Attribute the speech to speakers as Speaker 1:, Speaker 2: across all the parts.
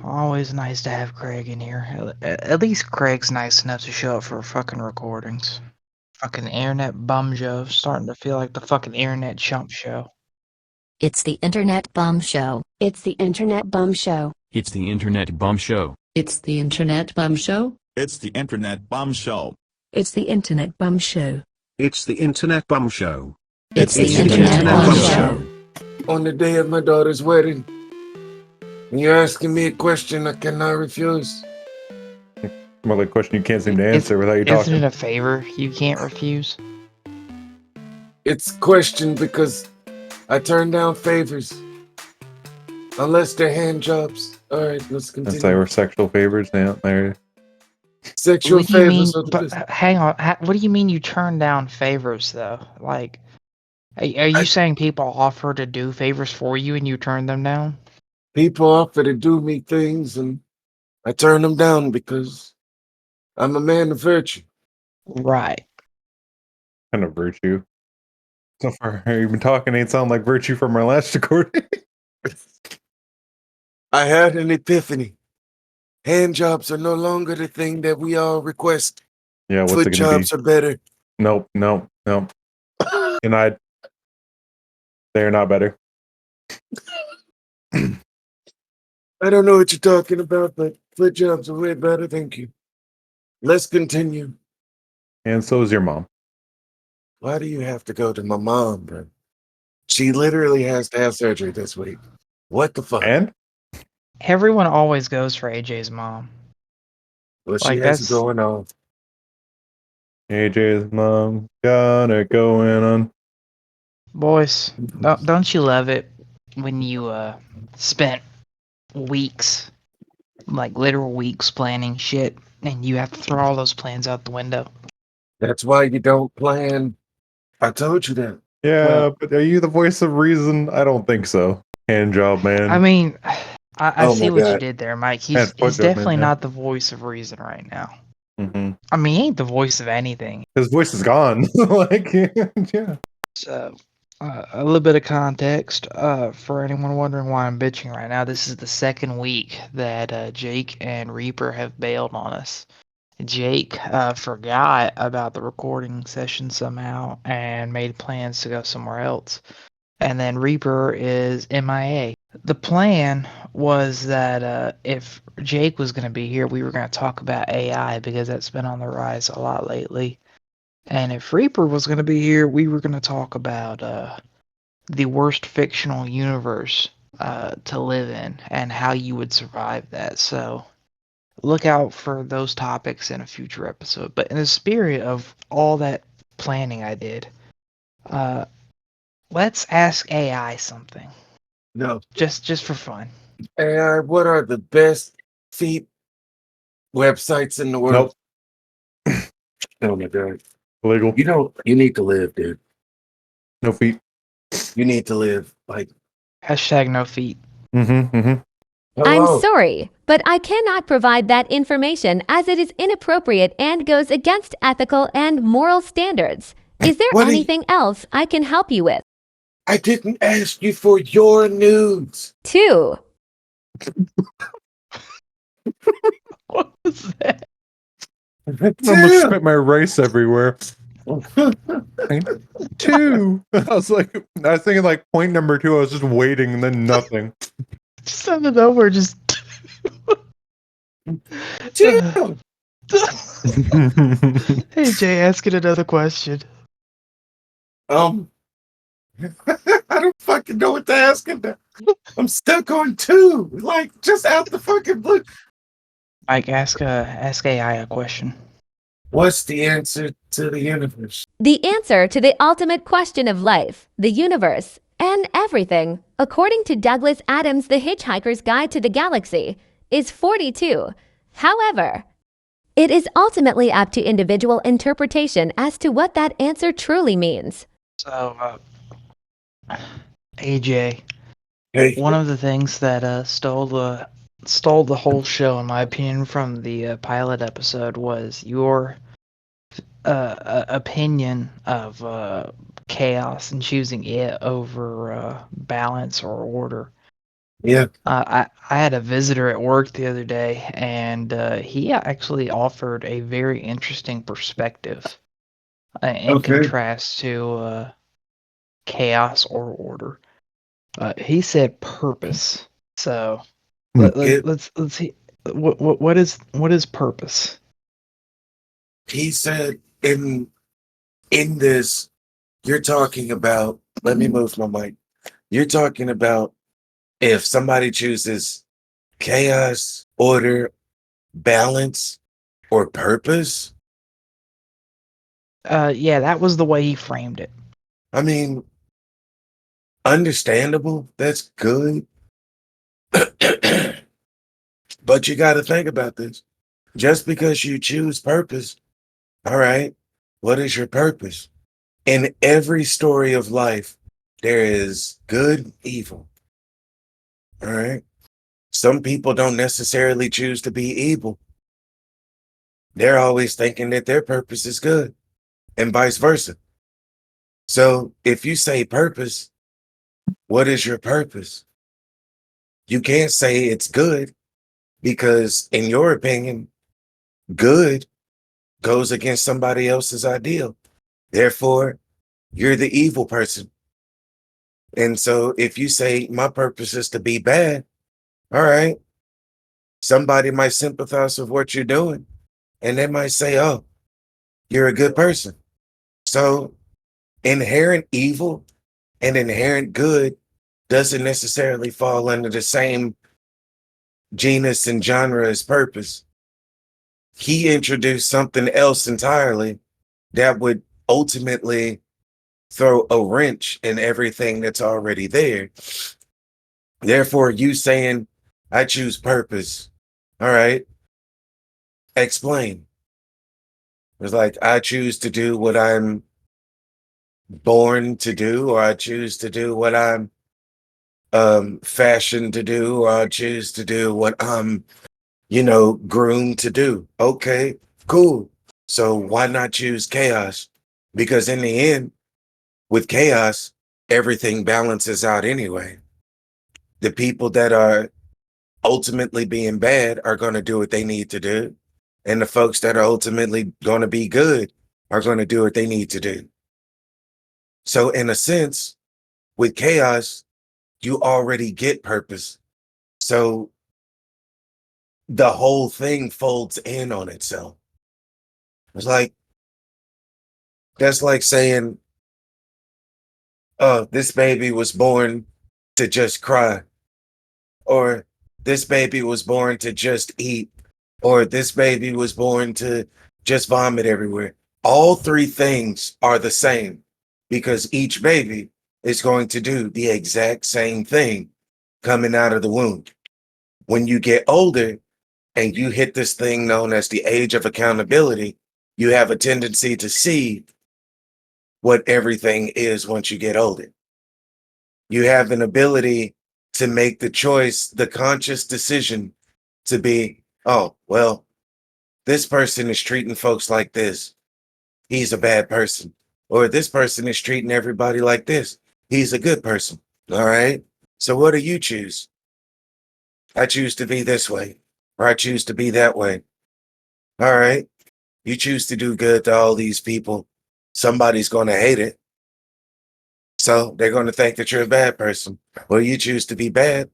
Speaker 1: Always nice to have Craig in here. At least Craig's nice enough to show up for fucking recordings. Fucking internet bum show. Starting to feel like the fucking internet chump show.
Speaker 2: It's the Internet Bum Show.
Speaker 3: It's the Internet Bum Show.
Speaker 4: It's the Internet Bum Show.
Speaker 5: It's the Internet Bum Show.
Speaker 6: It's the Internet Bum Show.
Speaker 5: It's the Internet Bum Show.
Speaker 7: It's the Internet Bum Show.
Speaker 2: It's the Internet Bum Show.
Speaker 8: On the day of my daughter's wedding, when you're asking me a question I cannot refuse.
Speaker 9: More like a question you can't seem to answer without you
Speaker 1: Isn't
Speaker 9: talking.
Speaker 1: it a favor you can't refuse?
Speaker 8: It's a question because I turn down favors. Unless they're hand jobs. Alright, let's continue.
Speaker 9: That's like we're sexual favors now. There.
Speaker 8: Sexual
Speaker 1: What do you mean?
Speaker 8: favors.
Speaker 1: But hang on. What do you mean you turn down favors though? Like, are you saying people offer to do favors for you and you turn them down?
Speaker 8: People offer to do me things and I turn them down because I'm a man of virtue.
Speaker 1: Right.
Speaker 9: Kind of virtue. So far, you've been talking, ain't sound like virtue from our last recording.
Speaker 8: I had an epiphany. Hand jobs are no longer the thing that we all request.
Speaker 9: Yeah, what's
Speaker 8: Foot
Speaker 9: it gonna be?
Speaker 8: jobs are better.
Speaker 9: Nope. Denied. They're not better.
Speaker 8: I don't know what you're talking about, but foot jobs are way better. Thank you. Let's continue.
Speaker 9: And so is your mom.
Speaker 8: Why do you have to go to my mom, bro? She literally has to have surgery this week. What the fuck?
Speaker 9: And?
Speaker 1: Everyone always goes for AJ's mom.
Speaker 8: Well, she
Speaker 1: like,
Speaker 8: has
Speaker 1: that's-
Speaker 8: it going on.
Speaker 9: AJ's mom got it going on.
Speaker 1: Boys, don't you love it when you spent weeks, like literal weeks planning shit, and you have to throw all those plans out the window?
Speaker 8: That's why you don't plan. I told you that.
Speaker 9: Yeah,
Speaker 1: Well-
Speaker 9: but are you the voice of reason? I don't think so. Hand job, man.
Speaker 1: I mean, I
Speaker 8: Oh
Speaker 1: see
Speaker 8: my
Speaker 1: what you
Speaker 8: God.
Speaker 1: did there, Mike.
Speaker 9: That's
Speaker 1: He's
Speaker 9: foot job,
Speaker 1: definitely
Speaker 9: man,
Speaker 1: not the voice of reason right now.
Speaker 9: Mm-hmm.
Speaker 1: I mean, he ain't the voice of anything.
Speaker 9: His voice is gone. Like, yeah.
Speaker 1: So, a little bit of context for anyone wondering why I'm bitching right now. This is the second week that Jake and Reaper have bailed on us. Jake forgot about the recording session somehow and made plans to go somewhere else. And then Reaper is MIA. The plan was that if Jake was going to be here, we were going to talk about AI because that's been on the rise a lot lately. And if Reaper was going to be here, we were going to talk about the worst fictional universe to live in and how you would survive that. So look out for those topics in a future episode. But in the spirit of all that planning I did, let's ask AI something.
Speaker 8: No.
Speaker 1: Just for fun.
Speaker 8: AI, what are the best feet websites in the world?
Speaker 9: Nope.
Speaker 8: Oh my God.
Speaker 9: Illegal.
Speaker 8: You need to live, dude.
Speaker 9: No feet.
Speaker 8: You need to live. Like,
Speaker 1: Hashtag no feet.
Speaker 8: hello.
Speaker 2: I'm sorry, but I cannot provide that information as it is inappropriate and goes against ethical and moral standards. Is there
Speaker 8: What are you-
Speaker 2: anything else I can help you with?
Speaker 8: I didn't ask you for your nudes.
Speaker 2: 2.
Speaker 1: What was that?
Speaker 9: I almost spit my rice everywhere. Two. I was thinking like point number 2. I was just waiting and then nothing.
Speaker 1: Just send it over. Just.
Speaker 8: Two.
Speaker 1: Hey Jay, asking another question.
Speaker 8: I don't fucking know what to ask him. I'm stuck on 2. Like, just out the fucking blue.
Speaker 1: Mike, ask AI a question.
Speaker 8: What's the answer to the universe?
Speaker 2: The answer to the ultimate question of life, the universe, and everything, according to Douglas Adams' The Hitchhiker's Guide to the Galaxy, is 42. However, it is ultimately up to individual interpretation as to what that answer truly means.
Speaker 1: So, AJ,
Speaker 8: Hey,
Speaker 1: one of the things that stole the whole show, in my opinion, from the pilot episode was your opinion of chaos and choosing it over balance or order.
Speaker 8: Yeah.
Speaker 1: I had a visitor at work the other day, and he actually offered a very interesting perspective in
Speaker 8: Okay.
Speaker 1: contrast to chaos or order. He said purpose. So
Speaker 8: It,
Speaker 1: let's see. What is purpose?
Speaker 8: he said in this, you're talking about, let me move my mic. You're talking about if somebody chooses chaos, order, balance, or purpose.
Speaker 1: Yeah, that was the way he framed it.
Speaker 8: I mean, understandable. That's good. But you got to think about this. Just because you choose purpose, all right, what is your purpose? In every story of life, there is good, evil. All right. Some people don't necessarily choose to be evil. They're always thinking that their purpose is good, and vice versa. So if you say purpose, what is your purpose? You can't say it's good because, in your opinion, good goes against somebody else's ideal. Therefore, you're the evil person. And so if you say my purpose is to be bad, all right, somebody might sympathize with what you're doing and they might say, oh, you're a good person. So inherent evil and inherent good doesn't necessarily fall under the same genus and genre as purpose. He introduced something else entirely that would ultimately throw a wrench in everything that's already there. Therefore, you saying, I choose purpose. All right, explain. It's like, I choose to do what I'm born to do, or I choose to do what I'm fashioned to do, or I choose to do what I'm, groomed to do. Okay, cool. So why not choose chaos? Because in the end, with chaos, everything balances out anyway. The people that are ultimately being bad are going to do what they need to do. And the folks that are ultimately going to be good are going to do what they need to do. So, in a sense, with chaos, you already get purpose. So, the whole thing folds in on itself. It's like, that's like saying, oh, this baby was born to just cry, or this baby was born to just eat, or this baby was born to just vomit everywhere. All three things are the same because each baby is going to do the exact same thing coming out of the womb. When you get older and you hit this thing known as the age of accountability, you have a tendency to see what everything is once you get older. You have an ability to make the choice, the conscious decision to be, oh, well, this person is treating folks like this. He's a bad person. Or this person is treating everybody like this. He's a good person. All right. So what do you choose? I choose to be this way, or I choose to be that way. All right. You choose to do good to all these people. Somebody's going to hate it. So they're going to think that you're a bad person. Or you choose to be bad.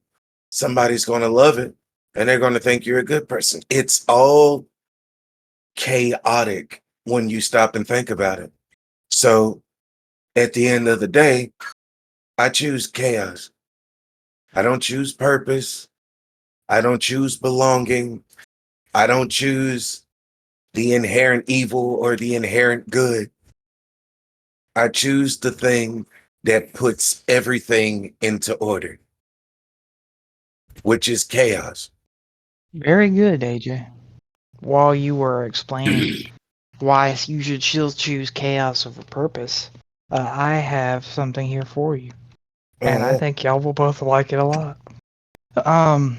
Speaker 8: Somebody's going to love it and they're going to think you're a good person. It's all chaotic when you stop and think about it. So at the end of the day, I choose chaos. I don't choose purpose. I don't choose belonging. I don't choose the inherent evil or the inherent good. I choose the thing that puts everything into order, which is chaos.
Speaker 1: Very good, AJ. While you were explaining why you should still choose chaos over purpose, I have something here for you, and I
Speaker 8: Uh-huh.
Speaker 1: think y'all will both like it a lot. Um,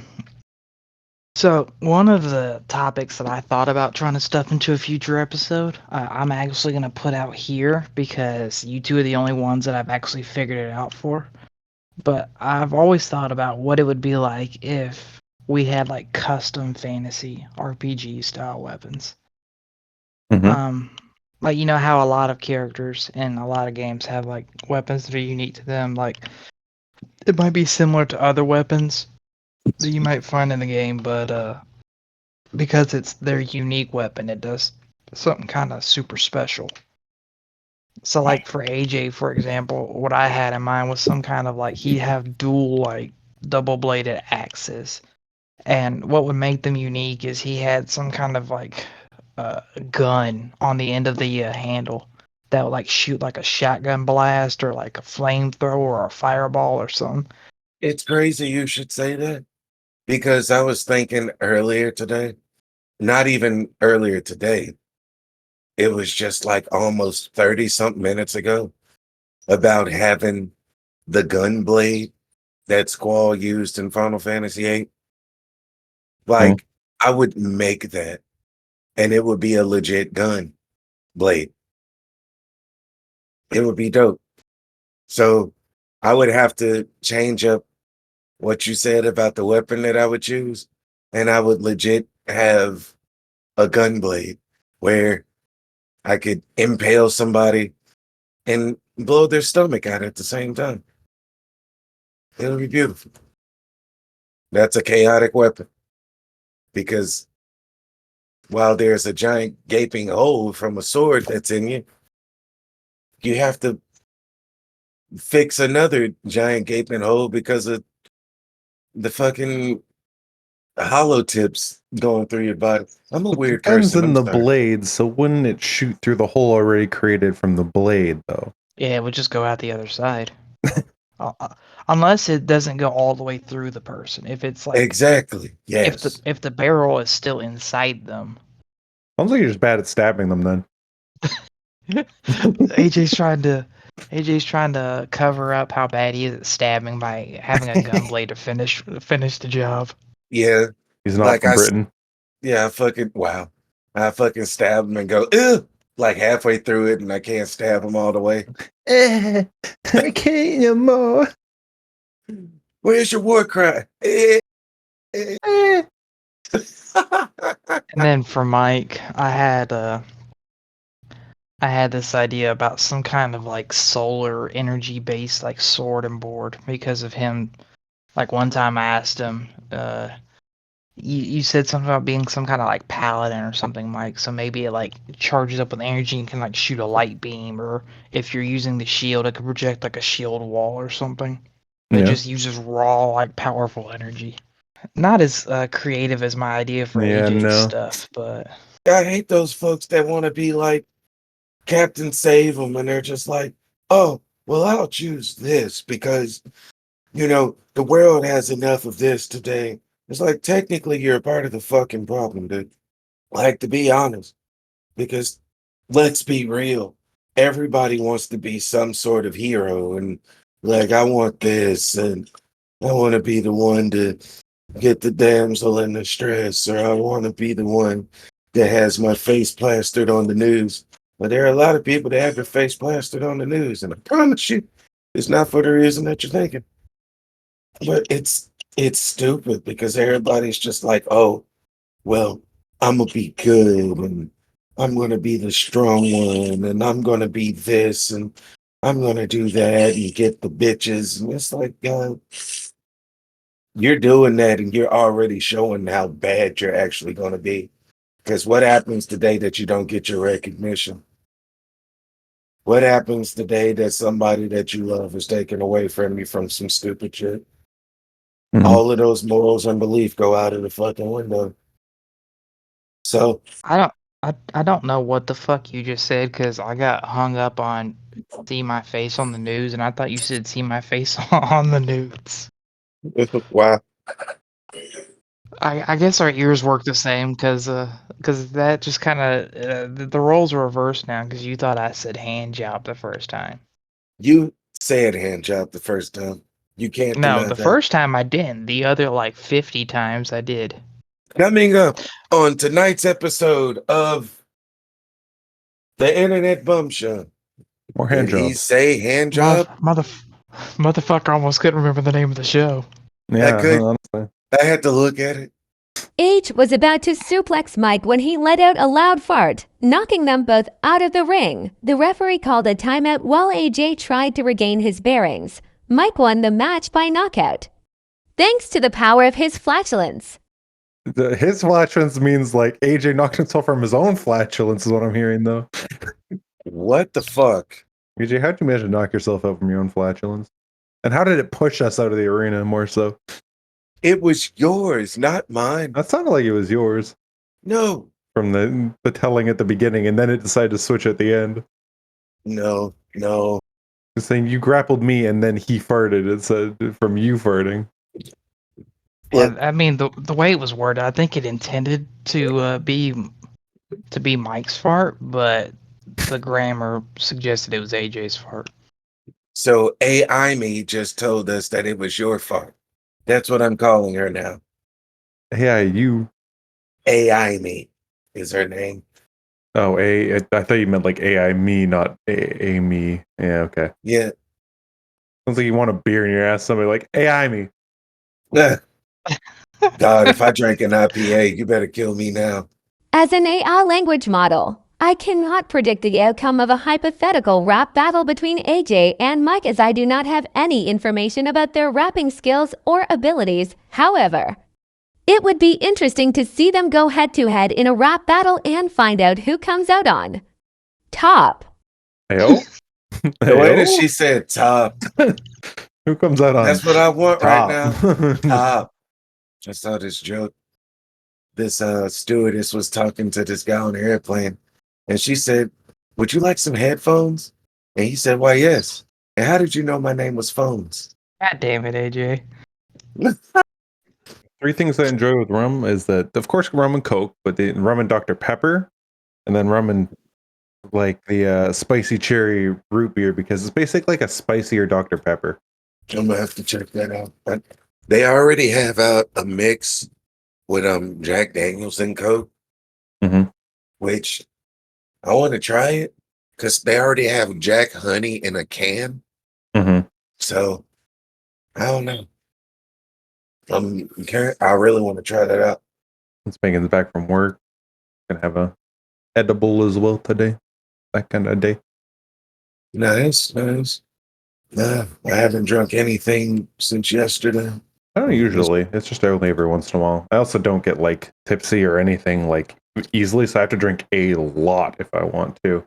Speaker 1: so one of the topics that I thought about trying to stuff into a future episode, I'm actually going to put out here because you two are the only ones that I've actually figured it out for. But I've always thought about what it would be like if we had like custom fantasy RPG style weapons.
Speaker 9: Mhm.
Speaker 1: Like you know how a lot of characters in a lot of games have like weapons that are unique to them. Like it might be similar to other weapons that you might find in the game, but because it's their unique weapon, it does something kind of super special. So like for AJ, for example, what I had in mind was some kind of like he'd have dual like double bladed axes. And what would make them unique is he had some kind of like gun on the end of the handle that would like shoot like a shotgun blast or like a flamethrower or a fireball or something.
Speaker 8: It's crazy you should say that because I was thinking earlier today, not even earlier today, it was just like almost 30 something minutes ago about having the gun blade that Squall used in Final Fantasy VIII. Like, I would make that and it would be a legit gun blade. It would be dope. So I would have to change up what you said about the weapon that I would choose, and I would legit have a gun blade where I could impale somebody and blow their stomach out at the same time. It'll be beautiful. That's a chaotic weapon because while there's a giant gaping hole from a sword that's in you, you have to fix another giant gaping hole because of the fucking hollow tips going through your body. I'm a
Speaker 9: But the
Speaker 8: weird
Speaker 9: gun's
Speaker 8: person.
Speaker 9: in
Speaker 8: I'm
Speaker 9: the
Speaker 8: sorry.
Speaker 9: blade, so wouldn't it shoot through the hole already created from the blade, though?
Speaker 1: Yeah, it would just go out the other side. Unless it doesn't go all the way through the person. If it's like
Speaker 8: Exactly. Yes.
Speaker 1: if the barrel is still inside them.
Speaker 9: Sounds like you're just bad at stabbing them then.
Speaker 1: AJ's trying to cover up how bad he is at stabbing by having a gun blade to finish the job.
Speaker 8: Yeah.
Speaker 9: He's not
Speaker 8: Like
Speaker 9: from Britain.
Speaker 8: I fucking wow. I fucking stab him and go, ew, like halfway through it, and I can't stab him all the way.
Speaker 9: I can't anymore.
Speaker 8: Where's your war cry? Eh, eh.
Speaker 1: And then for Mike, I had this idea about some kind of like solar energy based like sword and board because of him. Like one time I asked him, you said something about being some kind of like paladin or something, Mike. So maybe it like charges up with energy and can like shoot a light beam, or if you're using the shield, it could project like a shield wall or something. It
Speaker 9: Yeah.
Speaker 1: just uses raw, like powerful energy. Not as creative as my idea for
Speaker 9: Yeah,
Speaker 1: AJ's
Speaker 9: no.
Speaker 1: stuff, but
Speaker 8: I hate those folks that want to be like Captain Save 'em, and they're just like, oh, well, I'll choose this because, the world has enough of this today. It's like, technically, you're a part of the fucking problem, dude. Like, to be honest, because let's be real, everybody wants to be some sort of hero, and like, I want this, and I want to be the one to get the damsel in distress, or I want to be the one that has my face plastered on the news. But there are a lot of people that have their face plastered on the news, and I promise you, it's not for the reason that you're thinking. But it's stupid because everybody's just like, oh, well, I'm gonna be good, and I'm gonna be the strong one, and I'm gonna be this, and I'm gonna do that, and get the bitches. And it's like, you're doing that, and you're already showing how bad you're actually gonna be. Because what happens the day that you don't get your recognition? What happens the day that somebody that you love is taken away from you from some stupid shit?
Speaker 9: Mhm.
Speaker 8: All of those morals and belief go out of the fucking window. So
Speaker 1: I don't know what the fuck you just said because I got hung up on see my face on the news, and I thought you said see my face on the news.
Speaker 8: wow.
Speaker 1: I guess our ears work the same because that just kind of the roles are reversed now because you thought I said hand job the first time.
Speaker 8: You said hand job the first time. You can't
Speaker 1: No,
Speaker 8: deny
Speaker 1: the
Speaker 8: that.
Speaker 1: first time I didn't. The other like 50 times I did.
Speaker 8: Coming up on tonight's episode of the Internet Bum Show.
Speaker 9: More hand
Speaker 8: Did he
Speaker 9: jobs.
Speaker 8: say hand job?
Speaker 1: Motherfucker almost couldn't remember the name of the show.
Speaker 9: Yeah,
Speaker 8: could-
Speaker 9: honestly.
Speaker 8: I had to look at it.
Speaker 2: H was about to suplex Mike when he let out a loud fart, knocking them both out of the ring. The referee called a timeout while AJ tried to regain his bearings. Mike won the match by knockout, thanks to the power of his flatulence.
Speaker 9: His flatulence means like AJ knocked himself from his own flatulence, is what I'm hearing, though.
Speaker 8: What the fuck?
Speaker 9: AJ, how'd you manage to knock yourself out from your own flatulence? And how did it push us out of the arena more so?
Speaker 8: It was yours, not mine.
Speaker 9: That sounded like it was yours
Speaker 8: No,
Speaker 9: from the telling at the beginning, and then it decided to switch at the end.
Speaker 8: no.
Speaker 9: It's saying you grappled me, and then he farted. It said from you farting.
Speaker 1: Yeah, I mean the way it was worded, I think it intended to be Mike's fart, but the grammar suggested it was AJ's fart.
Speaker 8: So AI me just told us that it was your fault. That's what I'm calling her now.
Speaker 9: Yeah, you.
Speaker 8: AI me is her name.
Speaker 9: Oh, I thought you meant like AI me, not A me. Yeah, okay.
Speaker 8: Yeah.
Speaker 9: Sounds like you want a beer in your ass. Somebody like AI me.
Speaker 8: God, if I drank an IPA, you better kill me now.
Speaker 2: As an AI language model, I cannot predict the outcome of a hypothetical rap battle between AJ and Mike as I do not have any information about their rapping skills or abilities. However, it would be interesting to see them go head-to-head in a rap battle and find out who comes out on top.
Speaker 9: Heyo.
Speaker 8: The way that she said top,
Speaker 9: Who comes out on
Speaker 8: that's what I want right now.
Speaker 9: top?
Speaker 8: Top. I saw this joke. This stewardess was talking to this guy on the airplane, and she said, "Would you like some headphones?" And he said, "Why, yes." And how did you know my name was Phones?
Speaker 1: God damn it, AJ.
Speaker 9: Three things I enjoy with rum is that, of course, rum and Coke, but the rum and Dr. Pepper, and then rum and like the spicy cherry root beer, because it's basically like a spicier Dr. Pepper.
Speaker 8: I'm gonna have to check that out. But they already have out a mix with Jack Daniels and Coke,
Speaker 9: Mhm.
Speaker 8: which I want to try it because they already have Jack Honey in a can.
Speaker 9: Mm-hmm.
Speaker 8: So I don't know. I really want to try that out.
Speaker 9: It's Megan's back from work. Gonna have a edible as well today. That kind of day.
Speaker 8: Nice. Nah, I haven't drunk anything since yesterday.
Speaker 9: I don't usually. It's just only every once in a while. I also don't get like tipsy or anything like easily, so I have to drink a lot if I want to.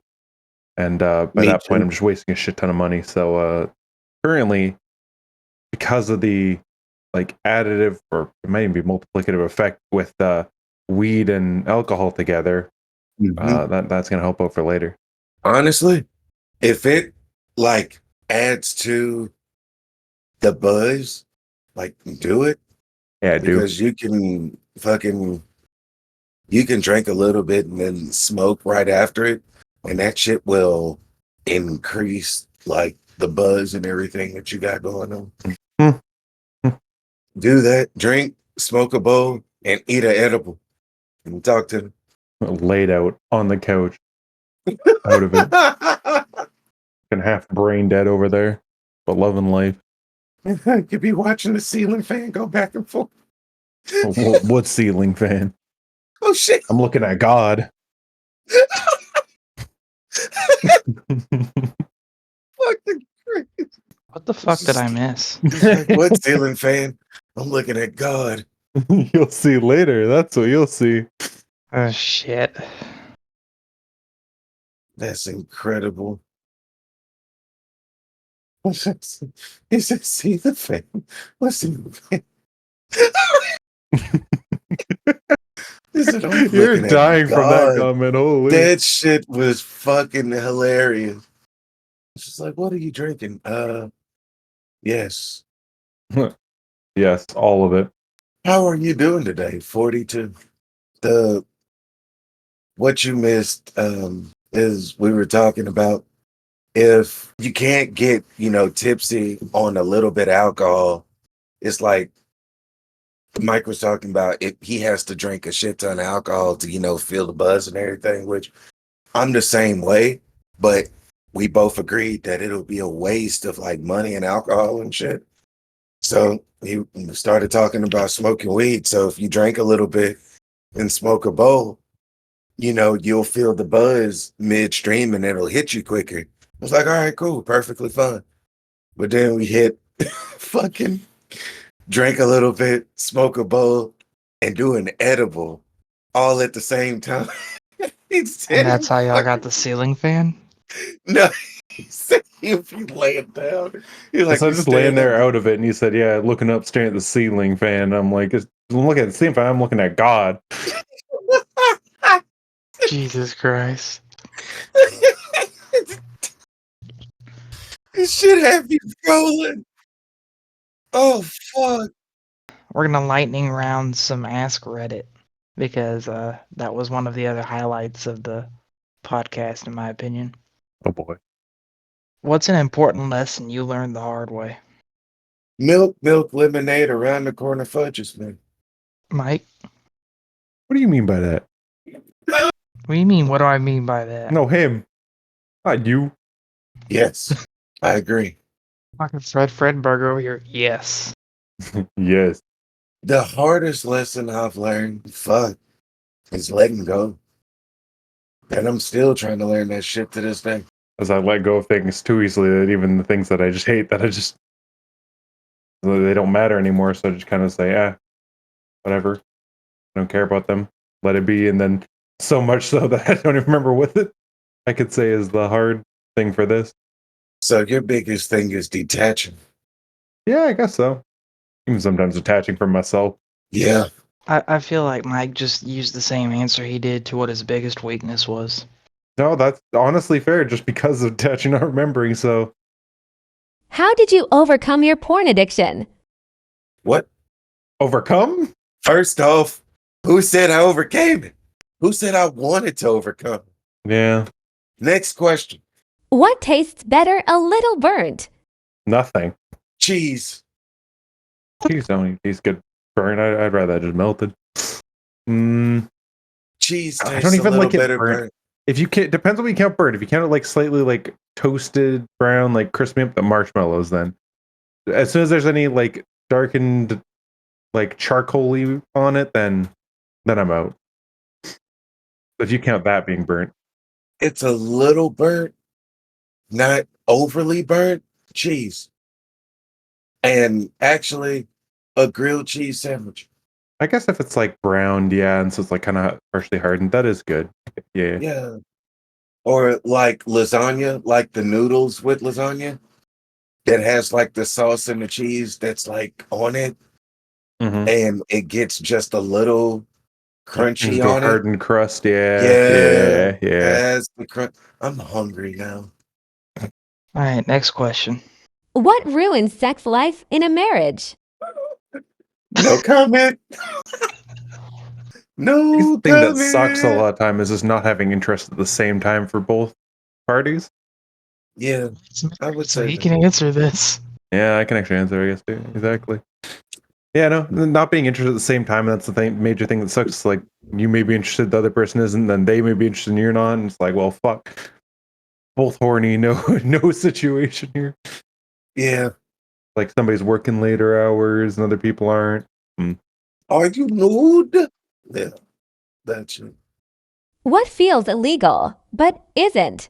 Speaker 9: And by
Speaker 8: Me
Speaker 9: that point,
Speaker 8: too.
Speaker 9: I'm just wasting a shit ton of money. So currently, because of the like additive or it might even be multiplicative effect with weed and alcohol together, that's gonna help out for later.
Speaker 8: Honestly, if it like adds to the buzz, like do it.
Speaker 9: Yeah, I do.
Speaker 8: Because you can drink a little bit and then smoke right after it, and that shit will increase like the buzz and everything that you got going on. Do that, drink, smoke a bowl, and eat an edible, and talk to them.
Speaker 9: Laid out on the couch, out of it, and half brain dead over there, but loving life.
Speaker 8: You'd be watching the ceiling fan go back and forth.
Speaker 9: What ceiling fan?
Speaker 8: Oh shit!
Speaker 9: I'm looking at God.
Speaker 8: Fucking crazy.
Speaker 1: What the fuck did I miss?
Speaker 8: He's like, what ceiling fan? I'm looking at God.
Speaker 9: You'll see later. That's what you'll see.
Speaker 1: Oh shit.
Speaker 8: That's incredible. He said, see the fan. What's the fan? He said, "I'm
Speaker 9: You're
Speaker 8: looking at
Speaker 9: dying from that
Speaker 8: God."
Speaker 9: comment. Holy.
Speaker 8: That shit was fucking hilarious. She's like, what are you drinking? Yes.
Speaker 9: Yes, all of it.
Speaker 8: How are you doing today? 42. What you missed is we were talking about if you can't get, tipsy on a little bit of alcohol, it's like Mike was talking about if he has to drink a shit ton of alcohol to, feel the buzz and everything, which I'm the same way, but we both agreed that it'll be a waste of like money and alcohol and shit. So he started talking about smoking weed. So if you drink a little bit and smoke a bowl, you'll feel the buzz midstream and it'll hit you quicker. I was like, all right, cool, perfectly fine. But then we hit fucking drink a little bit, smoke a bowl, and do an edible all at the same time. He said
Speaker 1: And that's how y'all got
Speaker 8: fucking-
Speaker 1: the ceiling fan?
Speaker 8: No, he said if you lay it down, you're like,
Speaker 9: so I'm
Speaker 8: you
Speaker 9: just laying
Speaker 8: stand
Speaker 9: there
Speaker 8: up.
Speaker 9: out of it, and he said, "Yeah, looking up, staring at the ceiling fan." I'm like, I'm looking at the ceiling fan. I'm looking at God.
Speaker 1: Jesus Christ.
Speaker 8: This shit have you rolling. Oh fuck.
Speaker 1: We're gonna lightning round some Ask Reddit because that was one of the other highlights of the podcast, in my opinion.
Speaker 9: Oh boy.
Speaker 1: What's an important lesson you learned the hard way?
Speaker 8: Milk, lemonade around the corner fudges, man.
Speaker 1: Mike?
Speaker 9: What do you mean by that?
Speaker 1: What do you mean? What do I mean by that?
Speaker 9: No, him. Not you.
Speaker 8: Yes, I agree.
Speaker 1: Fucking Fredberg over here. Yes.
Speaker 9: Yes.
Speaker 8: The hardest lesson I've learned, is letting go. And I'm still trying to learn that shit to this day.
Speaker 9: As I let go of things too easily, that even the things that I just hate, they don't matter anymore. So I just kind of say, whatever. I don't care about them. Let it be. And then so much so that I don't even remember what I could say is the hard thing for this.
Speaker 8: So your biggest thing is detaching.
Speaker 9: Yeah, I guess so. Even sometimes attaching from myself.
Speaker 8: Yeah.
Speaker 1: I feel like Mike just used the same answer he did to what his biggest weakness was.
Speaker 9: No, that's honestly fair, just because of attaching, not remembering. So,
Speaker 2: How did you overcome your porn addiction?
Speaker 8: What?
Speaker 9: overcome?
Speaker 8: First off, who said I overcame it? Who said I wanted to overcome it?
Speaker 9: Yeah,
Speaker 8: Next question.
Speaker 2: What tastes better a little burnt?
Speaker 9: nothing.
Speaker 8: Cheese.
Speaker 9: Cheese don't taste good burnt. I'd rather that just melted. Mm,
Speaker 8: Cheese
Speaker 9: I
Speaker 8: tastes
Speaker 9: don't
Speaker 8: a
Speaker 9: even
Speaker 8: little
Speaker 9: like it
Speaker 8: better
Speaker 9: burnt.
Speaker 8: burnt.
Speaker 9: If you can, depends on what you count burnt. If you count it like slightly like toasted brown, like crispy up the marshmallows, then as soon as there's any like darkened, like charcoaly on it, then I'm out. If you count that being burnt,
Speaker 8: It's a little burnt, not overly burnt. Cheese. And actually, a grilled cheese sandwich.
Speaker 9: I guess if it's like browned, yeah, and so it's like kind of partially hardened, that is good. Yeah.
Speaker 8: Yeah. Or like lasagna, like the noodles with lasagna that has like the sauce and the cheese that's like on it,
Speaker 9: Mm-hmm.
Speaker 8: and it gets just a little crunchy
Speaker 9: The
Speaker 8: on it.
Speaker 9: hardened crust, yeah. Yeah.
Speaker 8: That's the crunch. I'm hungry now.
Speaker 1: All right, next question.
Speaker 2: What ruins sex life in a marriage?
Speaker 8: No comment. No
Speaker 9: The thing that sucks a
Speaker 8: comment.
Speaker 9: lot of time is just not having interest at the same time for both parties.
Speaker 8: Yeah, I would
Speaker 1: So
Speaker 8: say
Speaker 1: he
Speaker 8: that.
Speaker 1: can answer this.
Speaker 9: Yeah, I can actually answer, I guess, too. Exactly. Yeah, no, not being interested at the same time, that's the major thing that sucks. Like, you may be interested, the other person isn't, then they may be interested and you're not, and it's like, well, fuck. Both horny, no situation here.
Speaker 8: Yeah.
Speaker 9: Like, somebody's working later hours and other people aren't.
Speaker 8: Are you nude? Yeah, that's it.
Speaker 2: What feels illegal but isn't?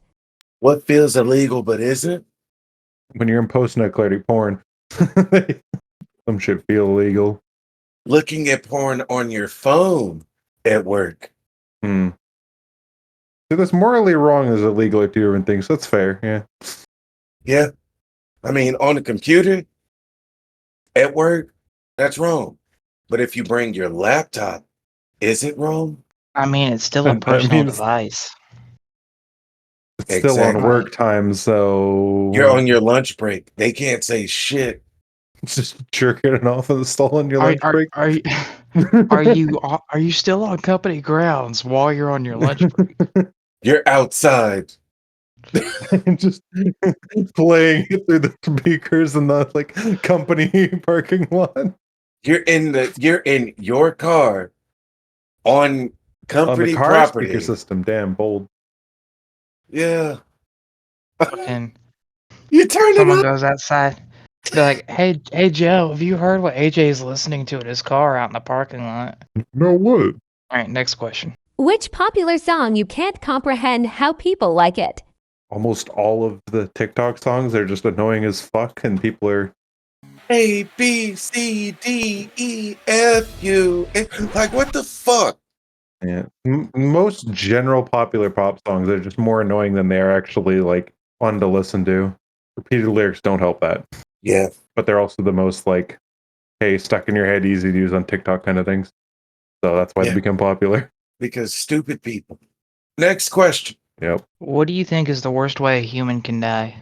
Speaker 8: What feels illegal but isn't?
Speaker 9: When you're in post-nut clarity porn, some shit feel illegal.
Speaker 8: Looking at porn on your phone at work.
Speaker 9: So that's morally wrong is illegal are two different things. So that's fair, yeah.
Speaker 8: Yeah. I mean, on the computer at work, that's wrong. But if you bring your laptop, is it wrong?
Speaker 1: I mean, it's still a
Speaker 9: That
Speaker 1: personal
Speaker 9: means-
Speaker 1: device.
Speaker 9: It's still on
Speaker 8: Exactly.
Speaker 9: work time, so
Speaker 8: You're on your lunch break. They can't say shit.
Speaker 9: just jerking it off in the stall on your lunch break.
Speaker 1: Are you still on company grounds while you're on your lunch break?
Speaker 8: You're outside.
Speaker 9: And just playing it through the speakers in the like company parking lot
Speaker 8: You're in your car on
Speaker 9: on the
Speaker 8: company
Speaker 9: car
Speaker 8: property.
Speaker 9: speaker system. Damn bold.
Speaker 8: Yeah.
Speaker 1: fucking
Speaker 8: You turn it
Speaker 1: someone
Speaker 8: up.
Speaker 1: goes outside. They're like, hey Joe, have you heard what AJ is listening to in his car out in the parking lot?
Speaker 9: No, what?
Speaker 1: All right, next question.
Speaker 2: Which popular song you can't comprehend how people like it?
Speaker 9: Almost all of the TikTok songs are just annoying as fuck, and people are
Speaker 8: A B C D E F U. Like what the fuck?
Speaker 9: yeah. Most general popular pop songs are just more annoying than they are actually like fun to listen to. Repeated lyrics don't help that,
Speaker 8: Yeah,
Speaker 9: but they're also the most like, hey, stuck in your head, easy to use on TikTok kind of things. So that's why they
Speaker 8: Yeah.
Speaker 9: become popular.
Speaker 8: because stupid people. Next question.
Speaker 9: Yep.
Speaker 1: What do you think is the worst way a human can die?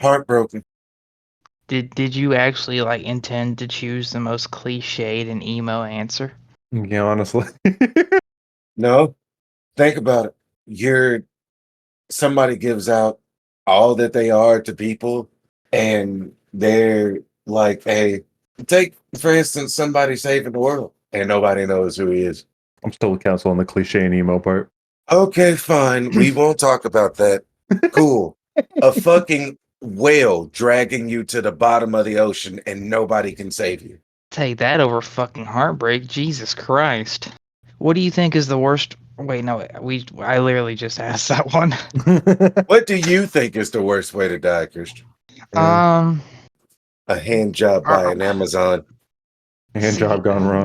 Speaker 8: Heartbroken.
Speaker 1: Did you actually like intend to choose the most cliched and emo answer?
Speaker 9: Yeah, honestly.
Speaker 8: No, think about it. Somebody gives out all that they are to people, and they're like, hey, take for instance somebody saving the world, and nobody knows who he is.
Speaker 9: I'm still canceling the cliche and emo part.
Speaker 8: Okay, fine. We won't talk about that. Cool. A fucking whale dragging you to the bottom of the ocean and nobody can save you.
Speaker 1: Take that over fucking heartbreak. Jesus Christ. What do you think is the worst? Wait, no, I literally just asked that one.
Speaker 8: What do you think is the worst way to die, Christian?
Speaker 1: Um,
Speaker 8: A hand job by
Speaker 1: are-
Speaker 8: an Amazon.
Speaker 9: Hand
Speaker 1: see,
Speaker 9: job gone wrong.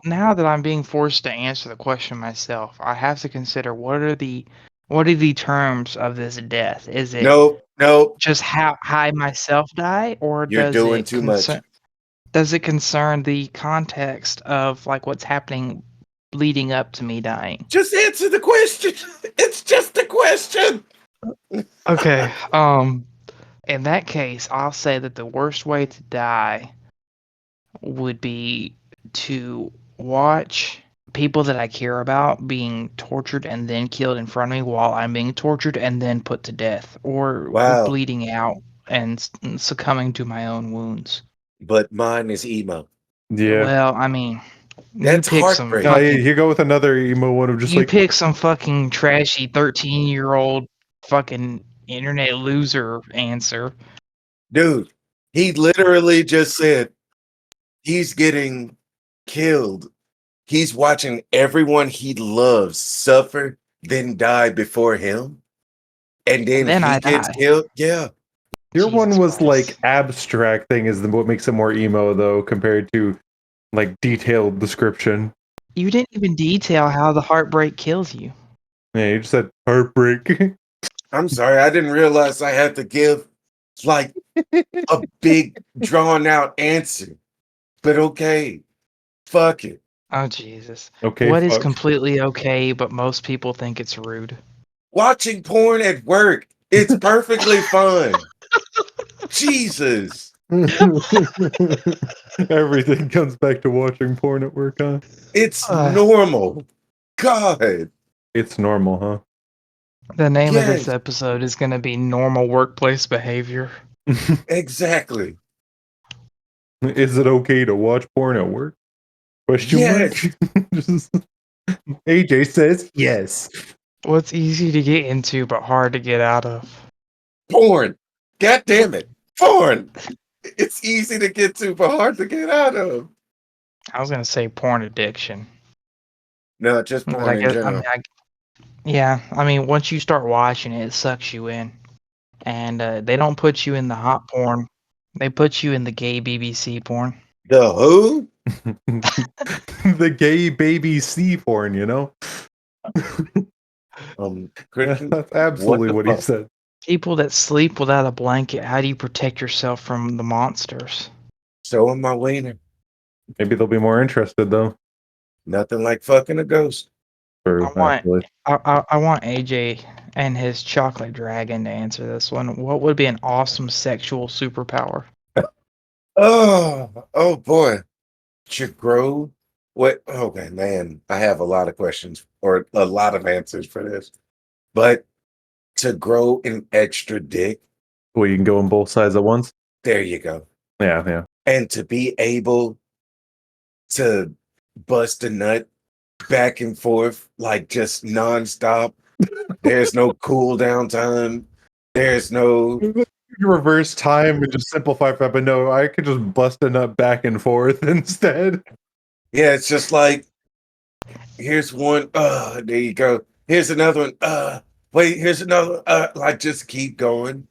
Speaker 1: now that I'm being forced to answer the question myself, I have to consider what are the terms of this death? Is it
Speaker 8: Nope.
Speaker 1: just how I myself die, or
Speaker 8: You're doing too much.
Speaker 1: does it concern the context of like what's happening leading up to me dying?
Speaker 8: Just answer the question. It's just a question.
Speaker 1: Okay. In that case, I'll say that the worst way to die would be to watch people that I care about being tortured and then killed in front of me while I'm being tortured and then put to death, or
Speaker 8: Wow.
Speaker 1: bleeding out and succumbing to my own wounds.
Speaker 8: But mine is emo.
Speaker 9: Yeah.
Speaker 1: Well, I mean, you
Speaker 8: That's
Speaker 1: pick some
Speaker 8: heartbreak.
Speaker 9: No,
Speaker 1: fucking
Speaker 9: you go with another emo one of just like
Speaker 1: trashy 13-year-old fucking internet loser answer.
Speaker 8: Dude, he literally just said he's getting killed. He's watching everyone he loves suffer, then die before him. And then
Speaker 1: And then
Speaker 8: he
Speaker 1: I
Speaker 8: gets
Speaker 1: die.
Speaker 8: killed. Yeah.
Speaker 9: your
Speaker 1: Jesus
Speaker 9: one was
Speaker 1: Christ.
Speaker 9: like abstract thing is what makes it more emo though compared to like detailed description.
Speaker 1: You didn't even detail how the heartbreak kills you.
Speaker 9: Yeah, you just said heartbreak.
Speaker 8: I'm sorry. I didn't realize I had to give like a big drawn out answer. But okay. Fuck it.
Speaker 1: Oh Jesus.
Speaker 9: Okay,
Speaker 1: What is
Speaker 9: fuck.
Speaker 1: completely okay, but most people think it's rude?
Speaker 8: Watching porn at work. It's perfectly fine. Jesus.
Speaker 9: Everything comes back to watching porn at work, huh?
Speaker 8: It's
Speaker 1: Uh,
Speaker 8: normal. God.
Speaker 9: It's normal, huh?
Speaker 1: the name of this
Speaker 8: Yes,
Speaker 1: episode is going to be normal workplace behavior.
Speaker 8: exactly.
Speaker 9: Is it okay to watch porn at work? Question
Speaker 8: Yes.
Speaker 9: mark. AJ says yes.
Speaker 1: What's easy to get into but hard to get out of?
Speaker 8: Porn. God damn it. Porn. It's easy to get to, but hard to get out of.
Speaker 1: I was going to say porn addiction.
Speaker 8: No, just
Speaker 1: But
Speaker 8: porn in general.
Speaker 1: I mean, once you start watching it, it sucks you in. And they don't put you in the hot porn. They put you in the gay BBC porn.
Speaker 8: The who?
Speaker 9: The gay baby C porn, you know?
Speaker 8: Christian,
Speaker 9: That's absolutely
Speaker 8: what
Speaker 9: what
Speaker 8: the
Speaker 9: he
Speaker 8: fuck?
Speaker 9: said.
Speaker 1: People that sleep without a blanket, how do you protect yourself from the monsters?
Speaker 8: So am my wiener.
Speaker 9: Maybe they'll be more interested though.
Speaker 8: Nothing like fucking a ghost.
Speaker 9: True, actually.
Speaker 1: I want AJ and his chocolate dragon to answer this one. What would be an awesome sexual superpower?
Speaker 8: Oh boy. Should grow. What? Okay, man. I have a lot of questions or a lot of answers for this. But to grow an extra dick,
Speaker 9: Well, you can go on both sides at once.
Speaker 8: there you go.
Speaker 9: Yeah.
Speaker 8: And to be able to bust a nut back and forth, like just nonstop. There's no cool down time. There's no.
Speaker 9: You reverse time and just simplify that, but no, I could just bust a nut back and forth instead.
Speaker 8: Yeah, it's just like here's one. There you go. Here's another one. Wait, here's another. Like just keep going.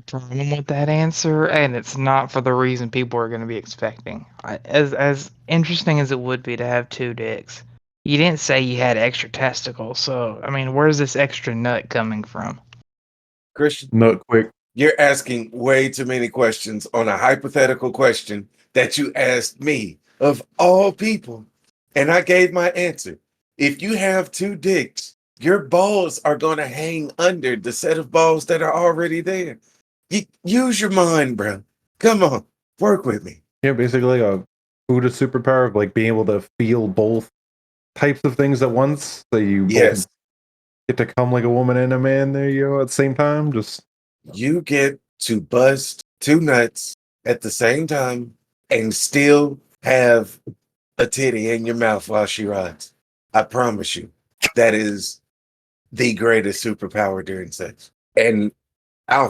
Speaker 1: Problem with that answer, and it's not for the reason people are going to be expecting. As interesting as it would be to have two dicks, you didn't say you had extra testicles, so I mean, where's this extra nut coming from?
Speaker 8: Christian,
Speaker 9: Nut quick.
Speaker 8: you're asking way too many questions on a hypothetical question that you asked me of all people, and I gave my answer. If you have two dicks, your balls are going to hang under the set of balls that are already there. Use your mind, bro. Come on, work with me.
Speaker 9: Yeah, basically a Buddha superpower of like being able to feel both types of things at once. So you
Speaker 8: Yes,
Speaker 9: both get to come like a woman and a man there you go at the same time. Just
Speaker 8: you get to bust two nuts at the same time and still have a titty in your mouth while she rides. I promise you, that is the greatest superpower during sex. And I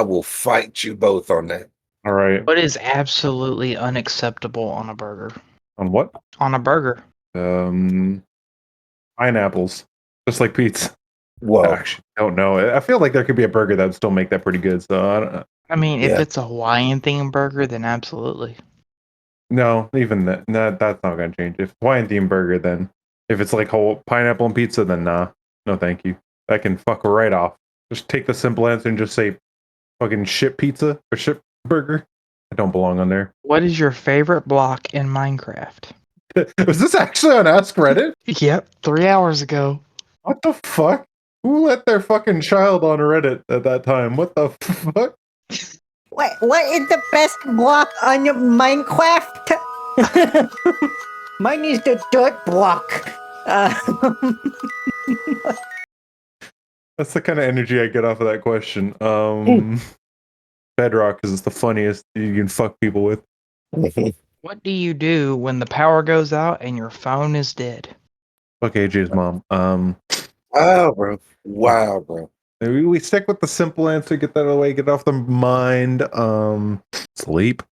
Speaker 8: will fight you both on that.
Speaker 9: all right.
Speaker 1: What is absolutely unacceptable on a burger?
Speaker 9: On what?
Speaker 1: On a burger.
Speaker 9: Pineapples. Just like pizza.
Speaker 8: Whoa.
Speaker 9: I actually don't know. I feel like there could be a burger that would still make that pretty good. So I don't know.
Speaker 1: I mean, if
Speaker 8: Yeah.
Speaker 1: it's a Hawaiian themed burger, then absolutely.
Speaker 9: No, even that. No, that's not going to change. If Hawaiian themed burger, then if it's like whole pineapple and pizza, then nah. No, thank you. I can fuck right off. Just take the simple answer and just say fucking shit pizza or shit burger. I don't belong on there.
Speaker 1: What is your favorite block in Minecraft?
Speaker 9: Was this actually on AskReddit?
Speaker 1: Yep, 3 hours ago.
Speaker 9: What the fuck? Who let their fucking child on Reddit at that time? What the fuck?
Speaker 10: What is the best block on your Minecraft? Mine is the dirt block.
Speaker 9: That's the kind of energy I get off of that question. Bedrock is the funniest you can fuck people with.
Speaker 1: What do you do when the power goes out and your phone is dead?
Speaker 9: Fuck AJ's mom.
Speaker 8: Wow, bro. Wow, bro.
Speaker 9: We stick with the simple answer, get that away, get it off the mind. Sleep.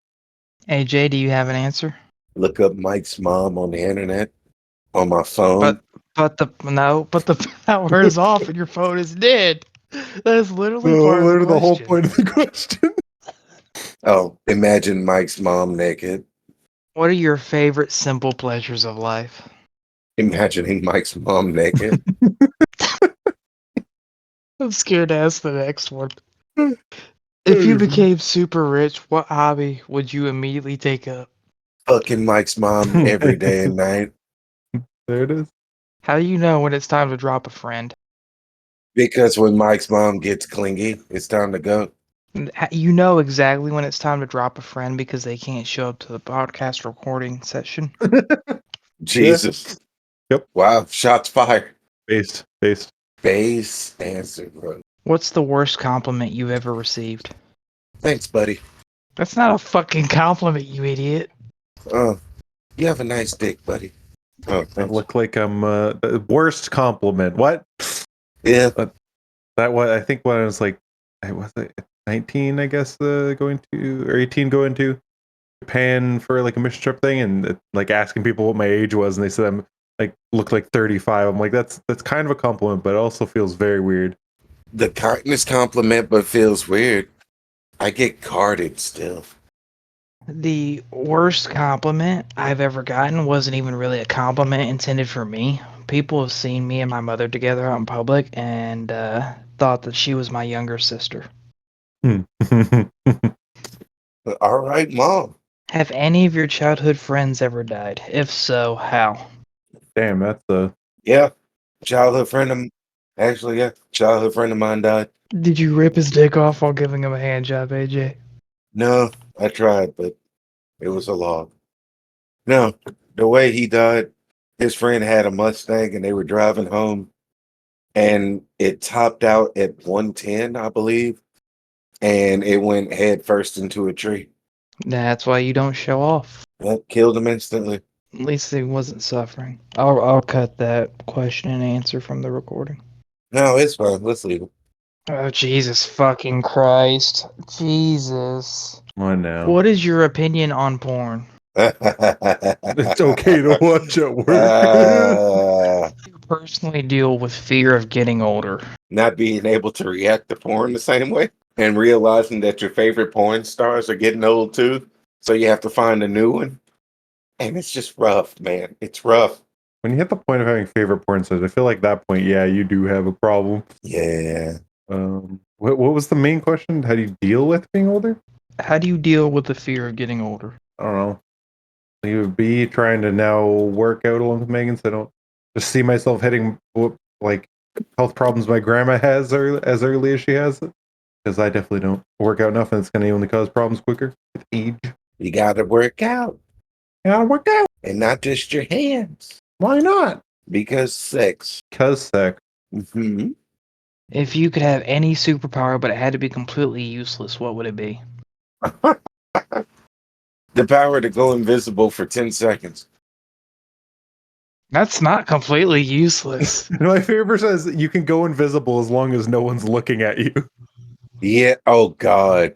Speaker 1: AJ, do you have an answer?
Speaker 8: Look up Mike's mom on the internet on my phone.
Speaker 1: But the power is off and your phone is dead. That's literally part of
Speaker 9: Literally the whole
Speaker 1: question.
Speaker 9: point of the question.
Speaker 8: Oh, imagine Mike's mom naked.
Speaker 1: What are your favorite simple pleasures of life?
Speaker 8: Imagining Mike's mom naked.
Speaker 1: I'm scared to ask the next one. If you became super rich, what hobby would you immediately take up?
Speaker 8: Fucking Mike's mom every day and night.
Speaker 9: There it is.
Speaker 1: How do you know when it's time to drop a friend?
Speaker 8: Because when Mike's mom gets clingy, it's time to go.
Speaker 1: You know exactly when it's time to drop a friend because they can't show up to the podcast recording session.
Speaker 8: Jesus.
Speaker 9: Yep.
Speaker 8: Wow. Shots fired.
Speaker 9: Based.
Speaker 8: Base answer, bro.
Speaker 1: What's the worst compliment you've ever received?
Speaker 8: Thanks, buddy.
Speaker 1: That's not a fucking compliment, you idiot.
Speaker 8: Oh, you have a nice dick, buddy. Oh,
Speaker 9: I
Speaker 8: thanks.
Speaker 9: look like I'm the worst compliment. What?
Speaker 8: Yeah.
Speaker 9: That was, I think when I was like, was it 19, I guess, going to, or 18 going to Japan for like a mission trip thing, and like asking people what my age was, and they said I'm like look like 35. I'm like, that's kind of a compliment, but it also feels very weird.
Speaker 8: The kindness compliment, but feels weird. I get carded still.
Speaker 1: The worst compliment I've ever gotten wasn't even really a compliment intended for me. People have seen me and my mother together out in public and thought that she was my younger sister.
Speaker 8: All right, mom.
Speaker 1: Have any of your childhood friends ever died? If so, how?
Speaker 9: Damn, that's a
Speaker 8: Yeah. Childhood friend of actually, yeah. Childhood friend of mine died.
Speaker 1: Did you rip his dick off while giving him a hand job, AJ?
Speaker 8: No, I tried, but it was a log. No, the way he died, his friend had a Mustang and they were driving home and it topped out at 110, I believe, and it went head first into a tree.
Speaker 1: That's why you don't show off.
Speaker 8: That killed him instantly.
Speaker 1: At least he wasn't suffering. I'll cut that question and answer from the recording.
Speaker 8: No, it's fine. Let's leave it.
Speaker 1: Oh, Jesus fucking Christ. Jesus.
Speaker 9: I know.
Speaker 1: What is your opinion on porn?
Speaker 9: It's okay to watch at work.
Speaker 1: You personally deal with fear of getting older.
Speaker 8: Not being able to react to porn the same way and realizing that your favorite porn stars are getting old too. So you have to find a new one. And it's just rough, man. It's rough.
Speaker 9: When you hit the point of having favorite porn stars, I feel like that point, yeah, you do have a problem.
Speaker 8: Yeah.
Speaker 9: What was the main question? How do you deal with being older?
Speaker 1: How do you deal with the fear of getting older?
Speaker 9: I don't know. You would be trying to now work out along with Megan, so I don't just see myself hitting like health problems my grandma has as early as she has it. Because I definitely don't work out enough, and it's going to only cause problems quicker with age.
Speaker 8: You got to work out.
Speaker 9: You gotta work out.
Speaker 8: And not just your hands.
Speaker 9: Why not?
Speaker 8: Because sex.
Speaker 9: Because sex.
Speaker 8: Mm-hmm.
Speaker 1: If you could have any superpower but it had to be completely useless, what would it be?
Speaker 8: The power to go invisible for 10 seconds.
Speaker 1: That's not completely useless.
Speaker 9: My favorite says you can go invisible as long as no one's looking at you.
Speaker 8: Yeah. Oh, God.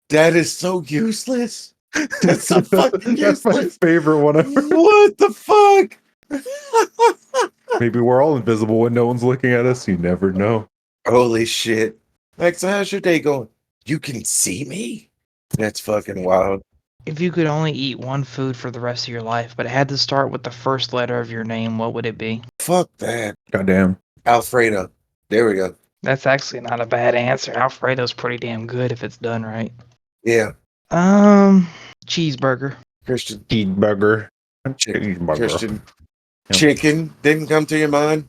Speaker 8: That is so useless. That's so fucking
Speaker 9: That's my
Speaker 8: useless.
Speaker 9: favorite one ever.
Speaker 8: What the fuck?
Speaker 9: Maybe we're all invisible when no one's looking at us. You never know.
Speaker 8: Holy shit. Like, so how's your day going? You can see me? That's fucking wild.
Speaker 1: If you could only eat one food for the rest of your life, but it had to start with the first letter of your name, what would it be?
Speaker 8: Fuck that.
Speaker 9: Goddamn.
Speaker 8: Alfredo. There we go.
Speaker 1: That's actually not a bad answer. Alfredo's pretty damn good if it's done right.
Speaker 8: Yeah.
Speaker 1: Cheeseburger.
Speaker 8: Christian.
Speaker 9: Cheeseburger.
Speaker 8: Christian.
Speaker 9: Yep.
Speaker 8: Chicken didn't come to your mind?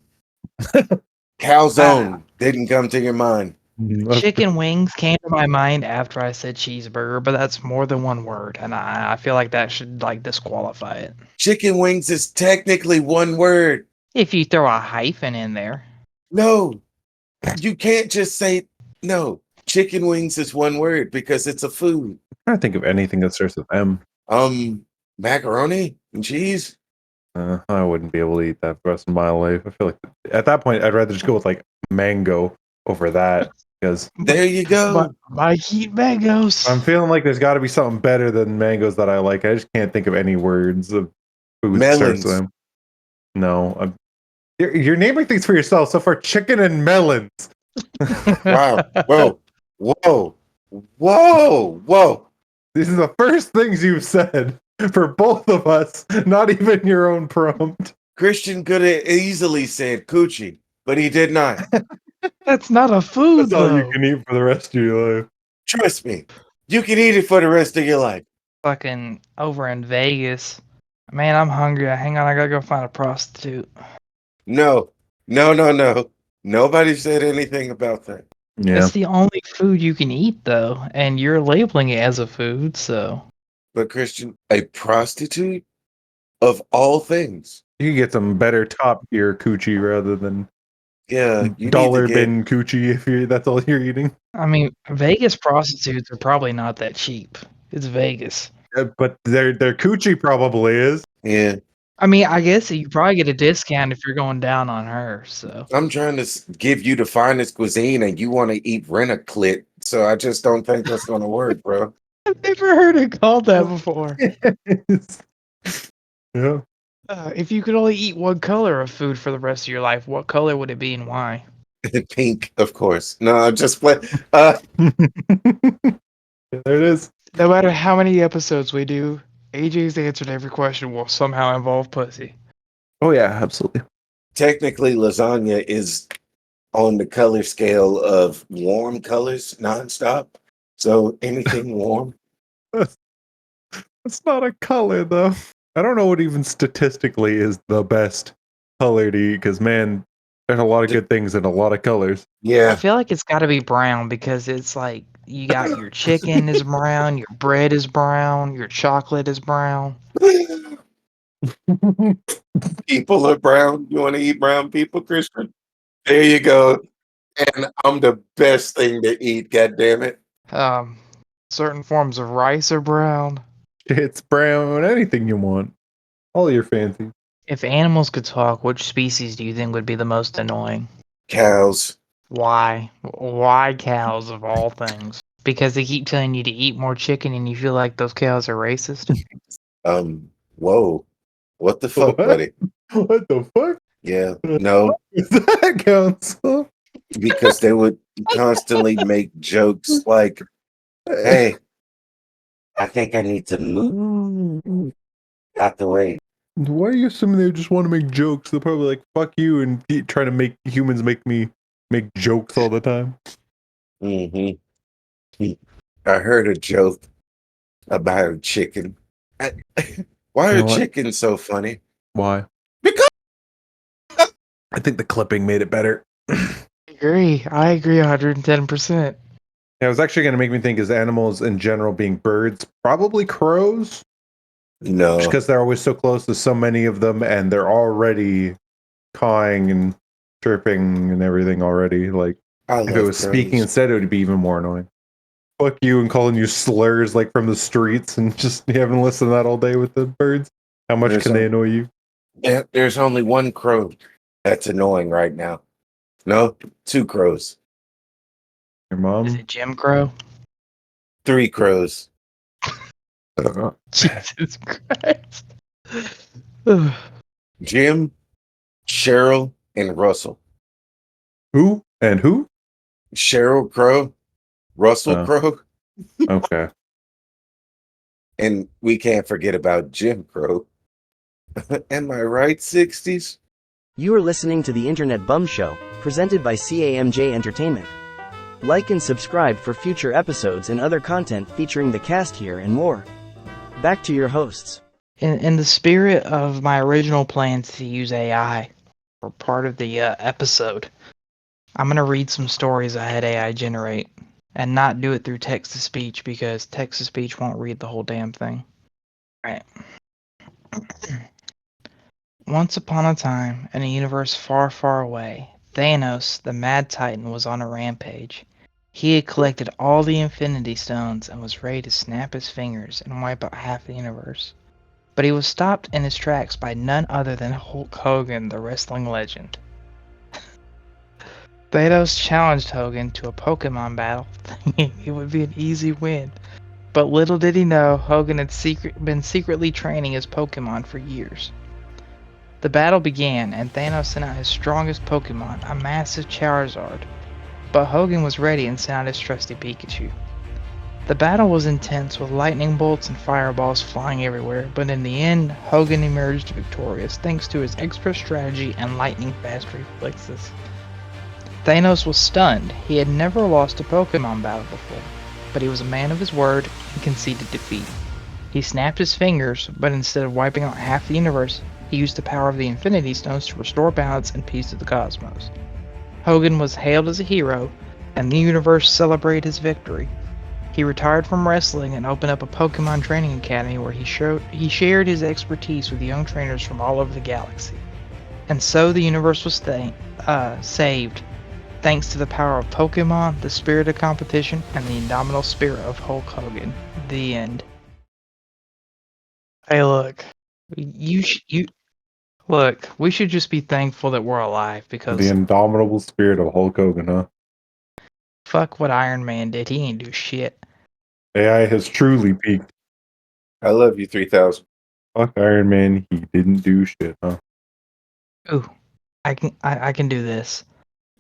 Speaker 8: Calzone didn't come to your mind.
Speaker 1: Chicken wings came to my mind after I said cheeseburger, but that's more than one word, and I feel like that should like disqualify it.
Speaker 8: Chicken wings is technically one word.
Speaker 1: If you throw a hyphen in there.
Speaker 8: No. You can't just say no. Chicken wings is one word because it's a food.
Speaker 9: I think of anything that starts with M.
Speaker 8: Macaroni and cheese.
Speaker 9: I wouldn't be able to eat that for the rest of my life. I feel like at that point, I'd rather just go with like mango over that because
Speaker 8: there you go.
Speaker 1: I eat mangoes.
Speaker 9: I'm feeling like there's got to be something better than mangoes that I like. I just can't think of any words of food that starts with M. No, you're naming things for yourself. So far, chicken and melons.
Speaker 8: Wow. Whoa. Whoa. Whoa. Whoa.
Speaker 9: These are the first things you've said for both of us, not even your own prompt.
Speaker 8: Christian could have easily said coochie, but he did not.
Speaker 1: That's not a food,
Speaker 9: That's all you can eat for the rest of your life.
Speaker 8: Trust me. You can eat it for the rest of your life.
Speaker 1: Fucking over in Vegas. Man, I'm hungry. Hang on, I gotta go find a prostitute.
Speaker 8: No. No, no, no. Nobody said anything about that.
Speaker 9: Yeah.
Speaker 1: It's the only food you can eat, though, and you're labeling it as a food, so.
Speaker 8: But Christian, a prostitute of all things.
Speaker 9: You can get some better top tier coochie rather than dollar bin coochie if that's all you're eating.
Speaker 1: I mean, Vegas prostitutes are probably not that cheap. It's Vegas.
Speaker 9: But their coochie probably is.
Speaker 8: Yeah.
Speaker 1: I mean, I guess you probably get a discount if you're going down on her, so.
Speaker 8: I'm trying to give you the finest cuisine and you want to eat rent-a-clit, so I just don't think that's going to work, bro.
Speaker 1: I've never heard it called that before.
Speaker 9: Yeah.
Speaker 1: If you could only eat one color of food for the rest of your life, what color would it be and why?
Speaker 8: Pink, of course. No, I'm just playing.
Speaker 9: There it is.
Speaker 1: No matter how many episodes we do, AJ's answer to every question will somehow involve pussy.
Speaker 9: Oh yeah, absolutely.
Speaker 8: Technically, lasagna is on the color scale of warm colors nonstop. So anything warm.
Speaker 9: It's not a color though. I don't know what even statistically is the best color to eat because man, there's a lot of good things in a lot of colors.
Speaker 1: I
Speaker 8: Yeah.
Speaker 1: feel like it's got to be brown because it's like you got your chicken is brown, your bread is brown, your chocolate is brown.
Speaker 8: People are brown. You want to eat brown people, Christian? There you go. And I'm the best thing to eat, God damn it.
Speaker 1: Certain forms of rice are brown.
Speaker 9: It's brown, anything you want. All your fancy.
Speaker 1: If animals could talk, which species do you think would be the most annoying?
Speaker 8: Cows.
Speaker 1: Why? Why cows of all things? Because they keep telling you to eat more chicken and you feel like those cows are racist?
Speaker 8: Whoa. What the fuck,
Speaker 9: What?
Speaker 8: buddy?
Speaker 9: What the fuck?
Speaker 8: Yeah, no,
Speaker 9: Is that council?
Speaker 8: because they would constantly make jokes like, hey, I think I need to move out the way.
Speaker 9: Why are you assuming they just want to make jokes? They're probably like, fuck you, and try to make humans make jokes all the time.
Speaker 8: Mm-hmm. I heard a joke about a chicken. Why
Speaker 9: You
Speaker 8: are
Speaker 9: know what?
Speaker 8: chickens so funny?
Speaker 9: Why?
Speaker 8: Because
Speaker 9: I think the clipping made it better.
Speaker 1: I agree 110%.
Speaker 9: Yeah, it was actually going to make me think is animals in general being birds, probably crows,
Speaker 8: no,
Speaker 9: because they're always so close to so many of them, and they're already cawing and chirping and everything already. Like,
Speaker 8: I
Speaker 9: if it
Speaker 8: love
Speaker 9: was speaking
Speaker 8: crows.
Speaker 9: instead, it would be even more annoying. Fuck you and calling you slurs like from the streets and just you haven't listened to that all day with the birds. How much
Speaker 8: There's
Speaker 9: can they annoy you?
Speaker 8: There's only one crow that's annoying right now. No, two crows,
Speaker 9: Your
Speaker 1: Is
Speaker 9: mom?
Speaker 1: it Jim Crow?
Speaker 8: three crows.
Speaker 1: Jesus Christ. Ugh.
Speaker 8: Jim, Cheryl, and Russell.
Speaker 9: Who? And who?
Speaker 8: Cheryl Crow, Russell
Speaker 9: Oh.
Speaker 8: Crow,
Speaker 9: Okay.
Speaker 8: and we can't forget about Jim Crow. Am I right, 60s?
Speaker 11: You are listening to the Internet Bum Show, presented by CAMJ Entertainment. Like and subscribe for future episodes and other content featuring the cast here and more. Back to your hosts.
Speaker 1: In the spirit of my original plans to use AI for part of the episode, I'm going to read some stories I had AI generate and not do it through text-to-speech because text-to-speech won't read the whole damn thing. Alright. Once upon a time, in a universe far, far away, Thanos, the Mad Titan, was on a rampage. He had collected all the Infinity Stones and was ready to snap his fingers and wipe out half the universe. But he was stopped in his tracks by none other than Hulk Hogan, the wrestling legend. Thanos challenged Hogan to a Pokemon battle, thinking it would be an easy win. But little did he know, Hogan had been secretly training his Pokemon for years. The battle began, and Thanos sent out his strongest Pokemon, a massive Charizard. But Hogan was ready and sent out his trusty Pikachu. The battle was intense, with lightning bolts and fireballs flying everywhere, but in the end, Hogan emerged victorious thanks to his extra strategy and lightning-fast reflexes. Thanos was stunned. He had never lost a Pokemon battle before, but he was a man of his word and conceded defeat. He snapped his fingers, but instead of wiping out half the universe, he used the power of the Infinity Stones to restore balance and peace to the cosmos. Hogan was hailed as a hero, and the universe celebrated his victory. He retired from wrestling and opened up a Pokemon training academy where he shared his expertise with young trainers from all over the galaxy. And so the universe was saved, thanks to the power of Pokemon, the spirit of competition, and the indomitable spirit of Hulk Hogan. The end. Hey, look, look. We should just be thankful that we're alive because
Speaker 9: The indomitable spirit of Hulk Hogan, huh?
Speaker 1: fuck what Iron Man did. He ain't do shit.
Speaker 9: AI has truly peaked.
Speaker 8: I love you, 3000.
Speaker 9: Fuck Iron Man, he didn't do shit, huh?
Speaker 1: Ooh, I can do this.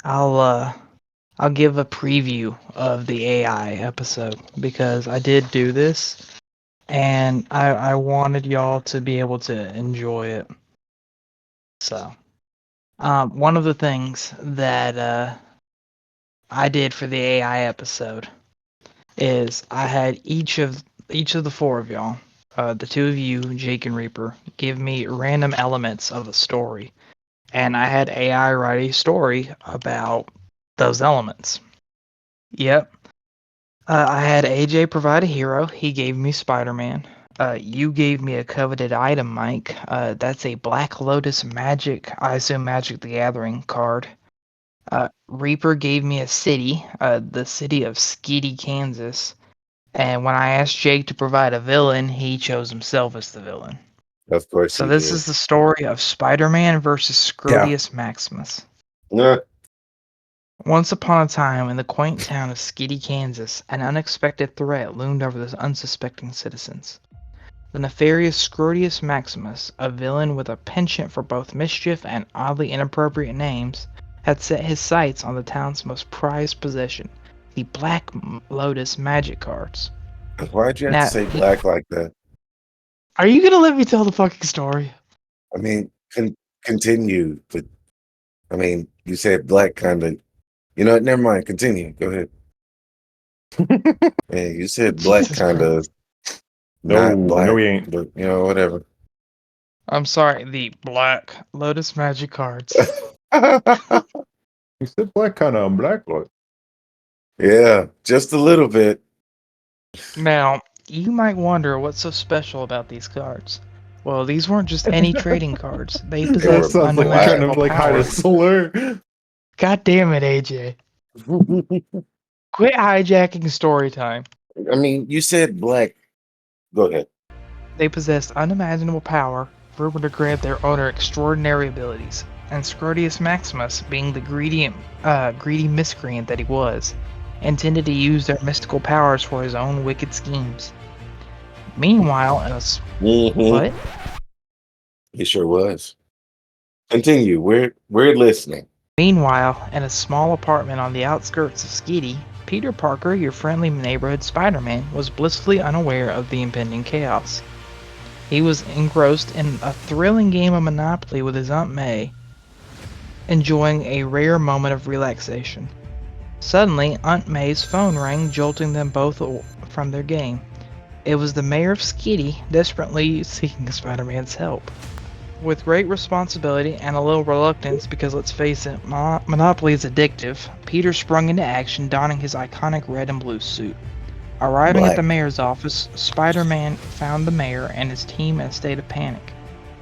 Speaker 1: I'll give a preview of the AI episode because I did do this and I wanted y'all to be able to enjoy it. So, one of the things that I did for the AI episode is I had each of the four of y'all, the two of you, Jake and Reaper, give me random elements of a story, and I had AI write a story about those elements. Yep. I had AJ provide a hero. He gave me Spiderman. You gave me a coveted item, Mike. That's a Black Lotus Magic, I assume Magic the Gathering card. Reaper gave me a city, the city of Skeety, Kansas. And when I asked Jake to provide a villain, he chose himself as the villain.
Speaker 8: Of course
Speaker 1: So
Speaker 8: he
Speaker 1: this
Speaker 8: did.
Speaker 1: is the story of Spider-Man versus Scrotius Maximus.
Speaker 8: Yeah.
Speaker 1: Once upon a time, in the quaint town of Skiddy, Kansas, an unexpected threat loomed over the unsuspecting citizens. The nefarious Scrotius Maximus, a villain with a penchant for both mischief and oddly inappropriate names, had set his sights on the town's most prized possession, the Black Lotus magic cards.
Speaker 8: Why'd you have to
Speaker 1: Now,
Speaker 8: say black like that?
Speaker 1: are you gonna let me tell the fucking story?
Speaker 8: I mean, continue, but I mean, you said black kind of. You know what? Never mind. Continue. Go ahead. Yeah, you said black
Speaker 1: Jesus
Speaker 8: kind of,
Speaker 1: Christ.
Speaker 8: not black,
Speaker 9: No, we ain't.
Speaker 8: but whatever.
Speaker 1: I'm sorry, the Black Lotus magic cards.
Speaker 9: You said black kind of black look.
Speaker 8: Yeah, just a little bit.
Speaker 1: Now, you might wonder what's so special about these cards. Well, these weren't just any trading cards. They
Speaker 9: It
Speaker 1: possessed
Speaker 9: sounds like you're trying to
Speaker 1: unimaginable
Speaker 9: like hide a
Speaker 1: power.
Speaker 9: slur.
Speaker 1: God damn it, AJ. Quit hijacking story time.
Speaker 8: I mean, you said black. Go ahead.
Speaker 1: They possessed unimaginable power, able to grant their owner extraordinary abilities, and Scrotius Maximus, being the greedy miscreant that he was, intended to use their mystical powers for his own wicked schemes. Meanwhile, in a what?
Speaker 8: He sure was. Continue. We're listening.
Speaker 1: Meanwhile, in a small apartment on the outskirts of Skiddy, Peter Parker, your friendly neighborhood Spider-Man, was blissfully unaware of the impending chaos. He was engrossed in a thrilling game of Monopoly with his Aunt May, enjoying a rare moment of relaxation. Suddenly, Aunt May's phone rang, jolting them both from their game. It was the mayor of Skiddy, desperately seeking Spider-Man's help. With great responsibility and a little reluctance, because let's face it, Monopoly is addictive, Peter sprung into action, donning his iconic red and blue suit. Arriving at the mayor's office, Spider-Man found the mayor and his team in a state of panic.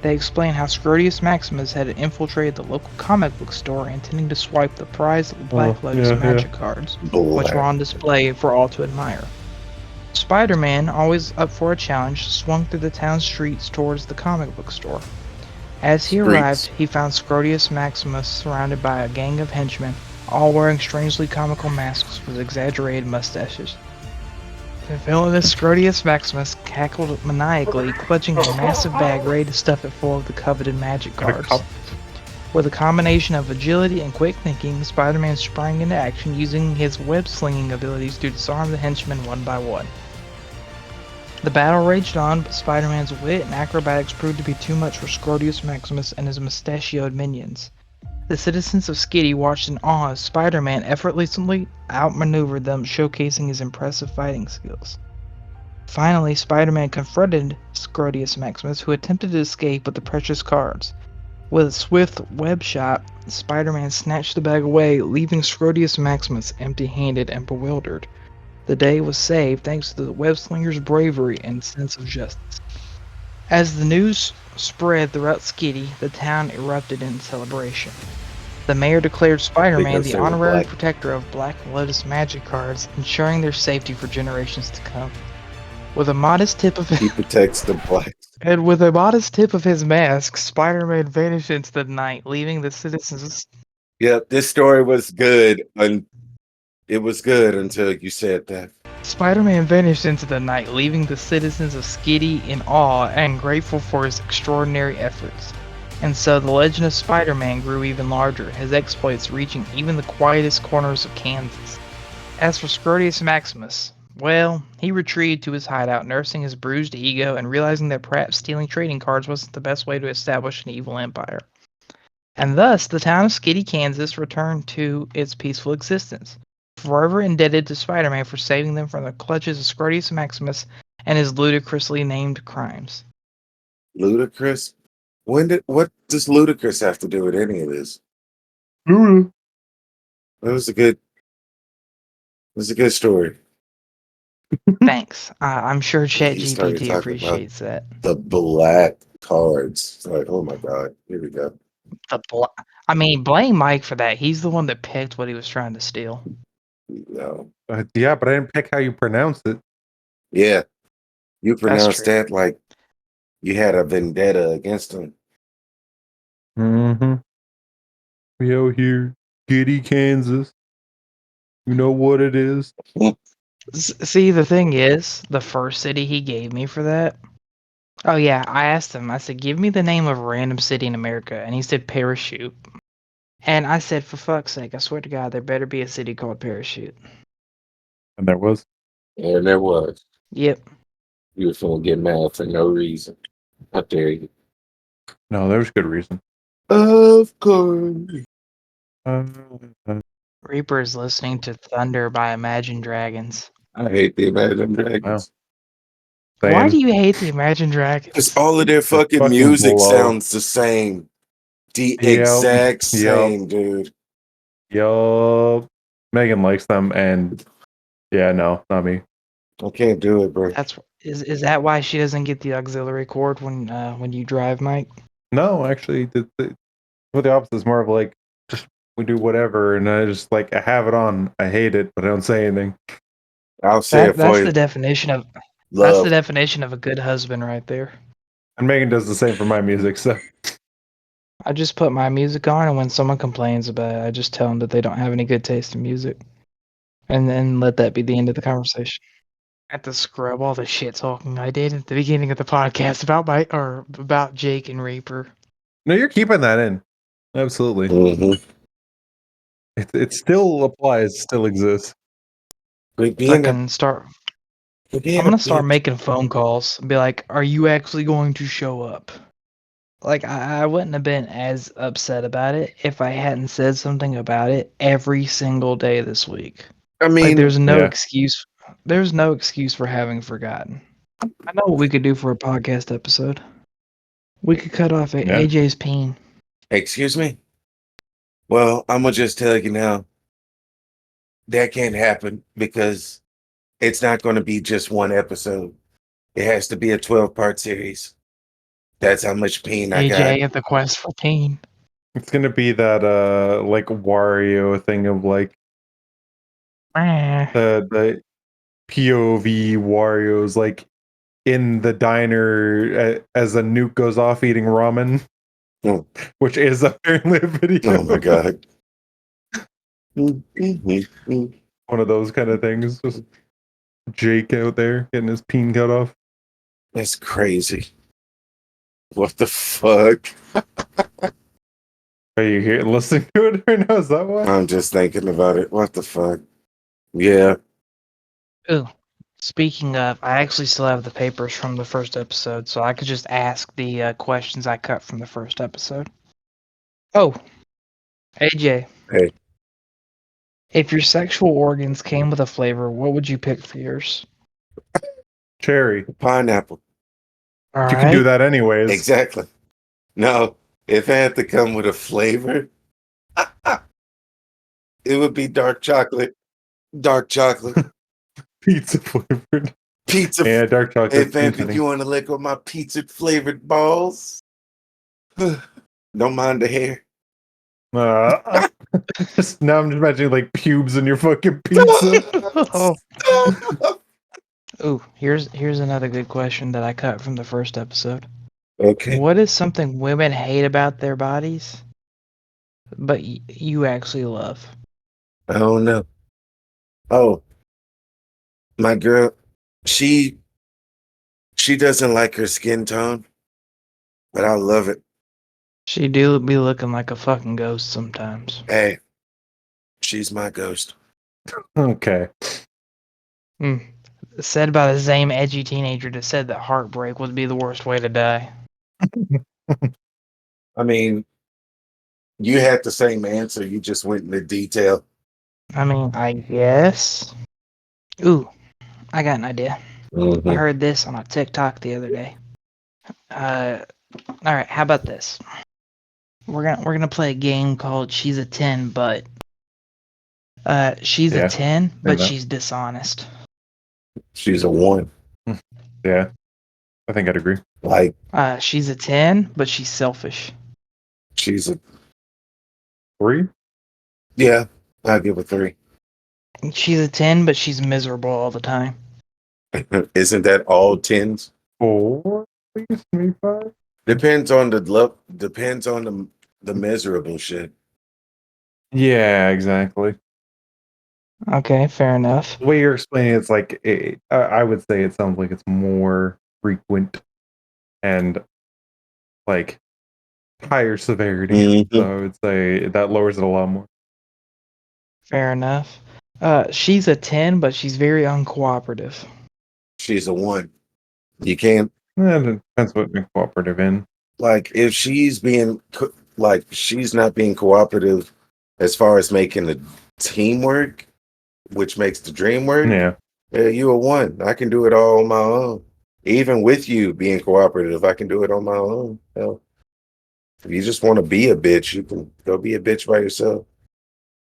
Speaker 1: They explained how Scrotius Maximus had infiltrated the local comic book store, intending to swipe the prized Black Lotus magic cards, which were on display for all to admire. Spider-Man, always up for a challenge, swung through the town streets towards the comic book store. As he arrived, he found Scrotius Maximus surrounded by a gang of henchmen, all wearing strangely comical masks with exaggerated mustaches. The villainous Scrotius Maximus cackled maniacally, clutching a massive bag ready to stuff it full of the coveted magic cards. With a combination of agility and quick thinking, Spider-Man sprang into action, using his web-slinging abilities to disarm the henchmen one by one. The battle raged on, but Spider-Man's wit and acrobatics proved to be too much for Scrotius Maximus and his mustachioed minions. The citizens of Skiddy watched in awe as Spider-Man effortlessly outmaneuvered them, showcasing his impressive fighting skills. Finally, Spider-Man confronted Scrotius Maximus, who attempted to escape with the precious cards. With a swift web shot, Spider-Man snatched the bag away, leaving Scrotius Maximus empty-handed and bewildered. The day was saved thanks to the web-slinger's bravery and sense of justice. As the news spread throughout Skiddy, the town erupted in celebration. The mayor declared Spider-Man the honorary protector of Black Lotus magic cards, ensuring their safety for generations to come. With a modest tip of
Speaker 8: He protects the blacks.
Speaker 1: And with a modest tip of his mask, Spider-Man vanished into the night, leaving the citizens.
Speaker 8: Yep, this story was good. It was good until you said that.
Speaker 1: Spider-Man vanished into the night, leaving the citizens of Skiddy in awe and grateful for his extraordinary efforts. And so the legend of Spider-Man grew even larger, his exploits reaching even the quietest corners of Kansas. As for Scrotius Maximus, well, he retreated to his hideout, nursing his bruised ego and realizing that perhaps stealing trading cards wasn't the best way to establish an evil empire. And thus, the town of Skiddy, Kansas returned to its peaceful existence, forever indebted to Spider-Man for saving them from the clutches of Scrotius Maximus and his ludicrously named crimes.
Speaker 8: Ludicrous? What does ludicrous have to do with any of this?
Speaker 9: Luda.
Speaker 8: It was a good story.
Speaker 1: Thanks. I'm sure
Speaker 8: He started
Speaker 1: ChatGPT
Speaker 8: talking
Speaker 1: appreciates that.
Speaker 8: The black cards. It's like, oh my god, here we go.
Speaker 1: I mean, blame Mike for that. He's the one that picked what he was trying to steal.
Speaker 8: No.
Speaker 9: Yeah, but I didn't pick how you pronounce it.
Speaker 8: Yeah. You pronounced
Speaker 1: true.
Speaker 8: that like you had a vendetta against him.
Speaker 9: Mm-hmm. We out here, Giddy, Kansas. You know what it is?
Speaker 1: See, the thing is, the first city he gave me for that. Oh yeah, I asked him. I said, "Give me the name of a random city in America," and he said Parachute. And I said, "For fuck's sake, I swear to God, there better be a city called Parachute."
Speaker 9: And there was.
Speaker 8: And there was.
Speaker 1: Yep.
Speaker 8: You was gonna get mad for no reason. How dare you?
Speaker 9: No, there was good reason.
Speaker 8: Of course.
Speaker 9: Uh,
Speaker 1: Reaper is listening to Thunder by Imagine Dragons.
Speaker 8: I hate the Imagine Dragons.
Speaker 1: Why do
Speaker 9: same.
Speaker 1: you hate the Imagine
Speaker 8: Because
Speaker 1: Dragons?
Speaker 8: all of their fucking
Speaker 9: fucking
Speaker 8: music
Speaker 9: blow.
Speaker 8: sounds the same. The exact same, dude.
Speaker 9: Yup. Megan likes them, and yeah, no, not me.
Speaker 8: I can't do it, bro.
Speaker 1: Is that why she doesn't get the auxiliary cord when you drive, Mike?
Speaker 9: No, actually, well, the opposite is more of like just we do whatever, and I just like I have it on. I hate it, but I don't say anything.
Speaker 8: I'll say it for
Speaker 1: That's
Speaker 8: you.
Speaker 1: the definition of
Speaker 8: Love.
Speaker 1: a good husband right there.
Speaker 9: And Megan does the same for my music, so
Speaker 1: I just put my music on, and when someone complains about it, I just tell them that they don't have any good taste in music, and then let that be the end of the conversation. I have to scrub all the shit talking I did at the beginning of the podcast about Jake and Reaper.
Speaker 9: no, you're keeping that in. Absolutely,
Speaker 8: Mm-hmm.
Speaker 9: it still applies, still exists.
Speaker 8: Quit
Speaker 1: I
Speaker 8: being a,
Speaker 1: can start.
Speaker 8: quit being
Speaker 1: I'm
Speaker 8: a
Speaker 1: gonna start
Speaker 8: bitch.
Speaker 1: making phone calls and be like, "Are you actually going to show up?" Like I wouldn't have been as upset about it if I hadn't said something about it every single day this week.
Speaker 8: I
Speaker 1: Like
Speaker 8: mean,
Speaker 1: there's no
Speaker 9: Yeah.
Speaker 1: excuse. There's no excuse for having forgotten. I know what we could do for a podcast episode. We could cut off
Speaker 9: Yeah.
Speaker 1: AJ's peen.
Speaker 8: excuse me? Well, I'm going to just tell you now. That can't happen because it's not going to be just one episode. It has to be a 12-part series. That's how much pain I got.
Speaker 1: AJ at the quest for peen.
Speaker 9: It's gonna be that like Wario thing of like
Speaker 1: Meh.
Speaker 9: the POV Wario's like in the diner as a nuke goes off eating ramen, which is apparently a video.
Speaker 8: Oh my god.
Speaker 9: One of those kind of things. Just Jake out there getting his peen cut off.
Speaker 8: That's crazy. What the fuck?
Speaker 9: Are you here listening to it right now? Is that why?
Speaker 8: I'm just thinking about it. What the fuck? Yeah.
Speaker 1: Ooh. Speaking of, I actually still have the papers from the first episode, so I could just ask the questions I cut from the first episode. Oh, AJ.
Speaker 8: Hey.
Speaker 1: If your sexual organs came with a flavor, what would you pick for yours?
Speaker 9: Cherry.
Speaker 8: Pineapple.
Speaker 1: All
Speaker 9: You can do that anyways.
Speaker 8: Exactly. No, if it had to come with a flavor, it would be dark chocolate. Dark chocolate.
Speaker 9: Pizza flavored.
Speaker 8: Pizza.
Speaker 9: Yeah, dark chocolate.
Speaker 8: Hey, Vampy, you want to lick on my pizza flavored balls? Don't mind the hair.
Speaker 9: Just now I'm just imagining like pubes in your fucking pizza.
Speaker 1: Ooh, here's another good question that I cut from the first episode.
Speaker 8: Okay.
Speaker 1: What is something women hate about their bodies, but you actually love?
Speaker 8: I don't know. Oh, my girl, she doesn't like her skin tone, but I love it.
Speaker 1: She do be looking like a fucking ghost sometimes.
Speaker 8: Hey, she's my ghost.
Speaker 9: Okay.
Speaker 1: Said by the same edgy teenager that said that heartbreak would be the worst way to die.
Speaker 8: I mean, you had the same answer. You just went into detail.
Speaker 1: I mean, I guess. Ooh, I got an idea. I heard this on a TikTok the other day. All right, how about this? We're gonna play a game called She's a 10, but she's a 10, but she's dishonest.
Speaker 8: She's a 1.
Speaker 9: Yeah, I think I'd agree.
Speaker 8: Like,
Speaker 1: she's a 10, but she's selfish.
Speaker 8: she's a
Speaker 9: 3?
Speaker 8: Yeah, I'll give a 3.
Speaker 1: She's a 10, but she's miserable all the time.
Speaker 8: Isn't that all 10s?
Speaker 9: 4? Maybe 5?
Speaker 8: Depends on the love. Depends on the miserable shit.
Speaker 9: Yeah, exactly.
Speaker 1: Okay, fair enough.
Speaker 9: The way you're explaining it's like I would say it sounds like it's more frequent and like higher severity. So I would say that lowers it a lot more.
Speaker 1: Fair enough. She's a 10, but she's very uncooperative.
Speaker 8: She's a 1. You can't,
Speaker 9: And it depends what you're cooperative in.
Speaker 8: like, if she's being, like, she's not being cooperative as far as making the teamwork, which makes the dream work.
Speaker 9: Yeah.
Speaker 8: You a 1. I can do it all on my own. Even with you being cooperative, I can do it on my own. Hell, if you just want to be a bitch, you can go be a bitch by yourself.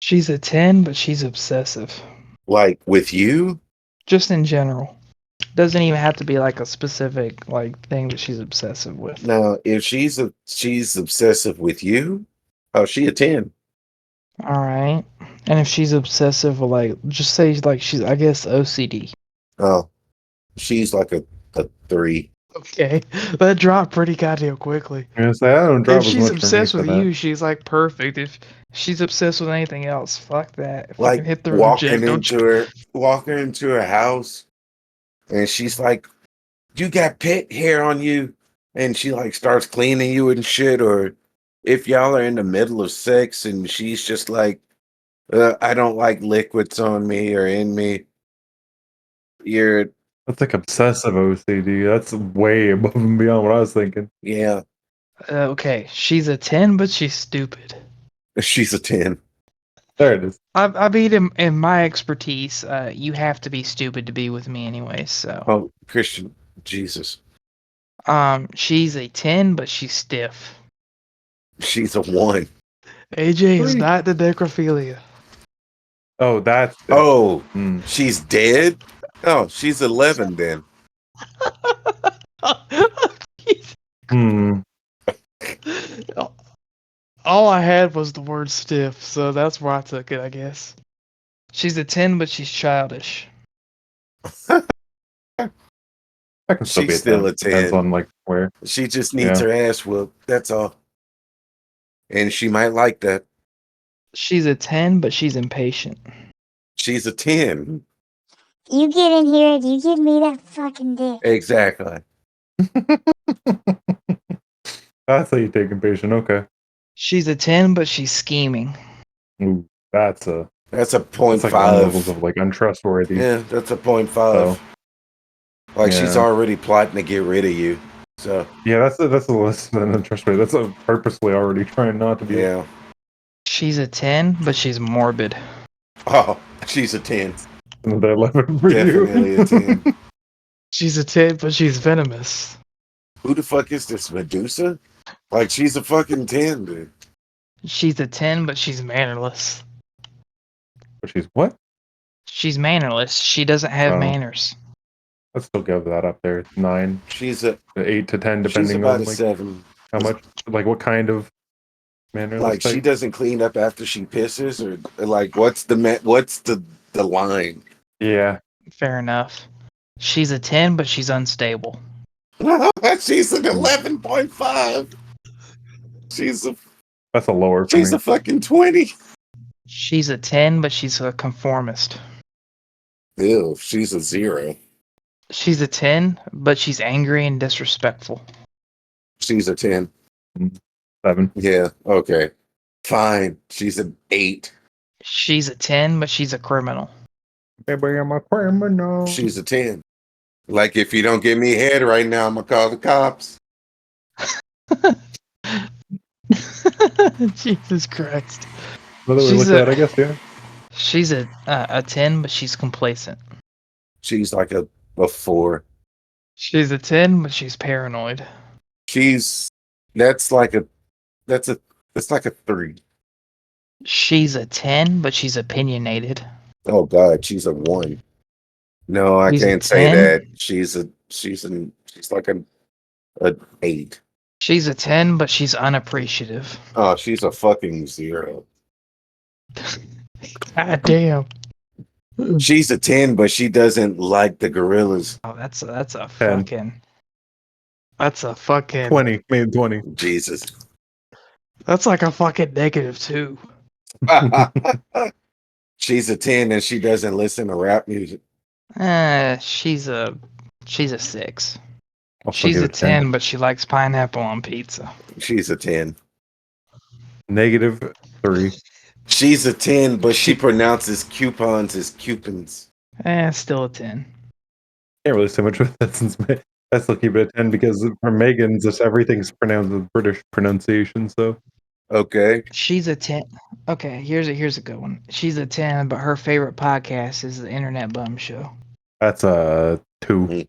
Speaker 1: She's a 10, but she's obsessive.
Speaker 8: Like with you?
Speaker 1: Just in general. Doesn't even have to be like a specific like thing that she's obsessive with.
Speaker 8: Now, if she's obsessive with you, oh, she a 10.
Speaker 1: All right. And if she's obsessive with like, just say like she's, I guess, OCD.
Speaker 8: Oh, she's like a 3.
Speaker 1: Okay, that dropped pretty goddamn quickly.
Speaker 9: I don't drop
Speaker 1: If
Speaker 9: as
Speaker 1: she's
Speaker 9: much for me
Speaker 1: obsessed
Speaker 9: for
Speaker 1: with
Speaker 9: that.
Speaker 1: you, she's like perfect. If she's obsessed with anything else, fuck that. Fucking
Speaker 8: Like
Speaker 1: hit the
Speaker 8: walking
Speaker 1: reject. Don't you?
Speaker 8: into her house, and she's like, "You got pet hair on you," and she like starts cleaning you and shit. Or if y'all are in the middle of sex and she's just like, "I don't like liquids on me or in me,"
Speaker 9: That's like obsessive OCD. That's way above and beyond what I was thinking.
Speaker 8: Yeah.
Speaker 1: Okay, she's a 10, but she's stupid.
Speaker 8: She's a 10.
Speaker 9: There it is.
Speaker 1: I mean, in my expertise, you have to be stupid to be with me anyway. So,
Speaker 8: Oh, Christian, Jesus.
Speaker 1: she's a 10, but she's stiff.
Speaker 8: She's a 1.
Speaker 1: AJ is not the necrophilia.
Speaker 9: Oh, that's it.
Speaker 8: Oh, she's dead? Oh, she's 11 then.
Speaker 1: All I had was the word stiff, so that's where I took it, I guess. She's a 10, but she's childish.
Speaker 9: I can still be
Speaker 8: She's still a 10.
Speaker 9: Depends on like where.
Speaker 8: She just needs her ass whooped. That's all. And she might like that.
Speaker 1: She's a 10, but she's impatient.
Speaker 8: She's a 10.
Speaker 12: You get in here and you give me that fucking dick.
Speaker 8: Exactly.
Speaker 9: That's how you take impatient. Okay.
Speaker 1: She's a 10, but she's scheming.
Speaker 9: Ooh, that's a
Speaker 8: 0.5.
Speaker 9: like on levels of like untrustworthy.
Speaker 8: Yeah, that's a 0.5.
Speaker 9: So,
Speaker 8: like she's already plotting to get rid of you. So
Speaker 9: yeah, that's a less than untrustworthy. That's a purposely already trying not to be.
Speaker 8: Yeah.
Speaker 1: She's a 10, but she's morbid.
Speaker 8: Oh, she's a 10.
Speaker 9: The 11 for
Speaker 8: Definitely
Speaker 9: you.
Speaker 8: a 10.
Speaker 1: She's a 10, but she's venomous.
Speaker 8: Who the fuck is this, Medusa? Like, she's a fucking 10, dude.
Speaker 1: She's a 10, but she's mannerless.
Speaker 9: But she's what?
Speaker 1: She's mannerless. She doesn't have
Speaker 9: Oh.
Speaker 1: manners.
Speaker 9: Let's still give that up there. 9.
Speaker 8: She's a
Speaker 9: 8 to 10,
Speaker 8: she's
Speaker 9: depending
Speaker 8: about
Speaker 9: on
Speaker 8: a
Speaker 9: like
Speaker 8: 7.
Speaker 9: how much, like what kind of manner.
Speaker 8: Like she doesn't clean up after she pisses, or like what's the line?
Speaker 9: Yeah.
Speaker 1: Fair enough. She's a 10, but she's unstable.
Speaker 8: She's an 11.5.
Speaker 9: That's a lower. For
Speaker 8: She's
Speaker 9: me.
Speaker 8: a fucking 20.
Speaker 1: She's a 10, but she's a conformist.
Speaker 8: Ew, she's a 0.
Speaker 1: She's a 10, but she's angry and disrespectful.
Speaker 8: She's a 10.
Speaker 9: 7.
Speaker 8: Yeah, okay. Fine. She's an 8.
Speaker 1: She's a 10, but she's a criminal.
Speaker 9: Baby, I'm a criminal.
Speaker 8: She's a 10. Like, if you don't give me head right now, I'm gonna call the cops.
Speaker 1: Jesus Christ.
Speaker 9: Another way to look at it, I guess, yeah.
Speaker 1: She's a 10, but she's complacent.
Speaker 8: She's like a 4.
Speaker 1: She's a 10, but she's paranoid.
Speaker 8: That's like a 3.
Speaker 1: She's a 10, but she's opinionated.
Speaker 8: Oh God, she's a 1. No, I
Speaker 1: She's a
Speaker 8: can't say
Speaker 1: 10?
Speaker 8: that. She's like an 8.
Speaker 1: She's a 10, but she's unappreciative.
Speaker 8: Oh, she's a fucking 0.
Speaker 1: God damn.
Speaker 8: She's a 10, but she doesn't like the gorillas.
Speaker 1: Oh, that's a
Speaker 9: 10.
Speaker 1: fucking. That's a fucking
Speaker 9: 20, maybe 20.
Speaker 8: Jesus.
Speaker 1: That's like a fucking -2.
Speaker 8: She's a 10 and she doesn't listen to rap music.
Speaker 1: She's a 6.
Speaker 9: I'll still
Speaker 1: She's
Speaker 9: give
Speaker 1: a
Speaker 9: it 10.
Speaker 1: 10, but she likes pineapple on pizza.
Speaker 8: She's a 10.
Speaker 9: -3.
Speaker 8: She's a 10, but she pronounces coupons as coupons.
Speaker 1: Still a 10.
Speaker 9: Can't really say much with that since I still keep it at 10 because for Megan's, just everything's pronounced with British pronunciation. So
Speaker 8: Okay.
Speaker 1: She's a 10. Okay, here's a good one. She's a 10, but her favorite podcast is the Internet Bum Show.
Speaker 9: that's a 2.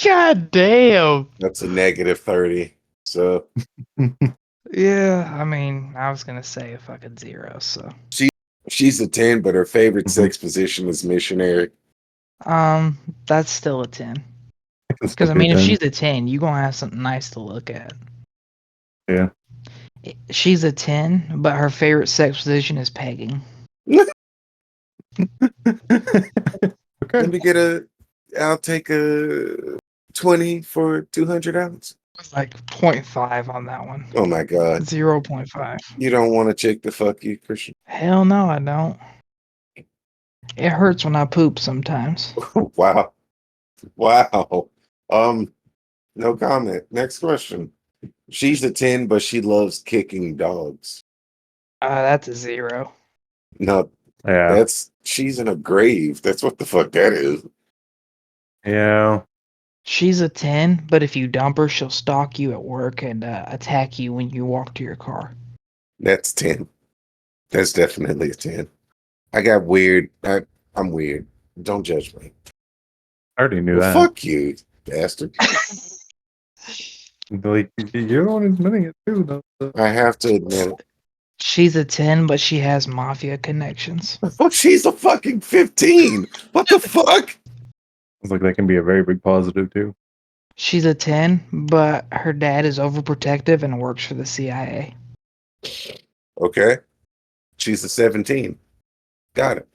Speaker 1: God damn.
Speaker 8: That's a -30. So
Speaker 1: Yeah, I mean, I was gonna say a fucking 0. So
Speaker 8: she's a 10, but her favorite sex position is missionary.
Speaker 1: that's still a 10.
Speaker 9: It's
Speaker 1: Because I
Speaker 9: still be a
Speaker 1: mean, if
Speaker 9: 10.
Speaker 1: she's a 10, you gonna have something nice to look at.
Speaker 9: Yeah.
Speaker 1: She's a 10, but her favorite sex position is pegging.
Speaker 9: Okay.
Speaker 8: Let me I'll take a 20 for $200.
Speaker 1: It's like 0.5 on that one.
Speaker 8: Oh my God.
Speaker 1: 0.5.
Speaker 8: You don't want a chick to fuck you, Christian?
Speaker 1: Hell no, I don't. It hurts when I poop sometimes.
Speaker 8: Wow. Wow. No comment. Next question. She's a 10, but she loves kicking dogs.
Speaker 1: That's a 0.
Speaker 8: No,
Speaker 9: Yeah.
Speaker 8: she's in a grave. That's what the fuck that is.
Speaker 9: Yeah.
Speaker 1: She's a 10, but if you dump her, she'll stalk you at work and attack you when you walk to your car.
Speaker 8: That's 10. That's definitely a 10. I got weird. I'm weird. Don't judge me.
Speaker 9: I already knew
Speaker 8: Well,
Speaker 9: that.
Speaker 8: fuck you, bastard.
Speaker 9: Like, you're the one who's admitting it too, though. So.
Speaker 8: I have to admit it.
Speaker 1: She's a 10, but she has mafia connections.
Speaker 8: Oh, she's a fucking 15. What the fuck?
Speaker 9: It's like that can be a very big positive too.
Speaker 1: She's a 10, but her dad is overprotective and works for the CIA.
Speaker 8: Okay. She's a 17. Got it.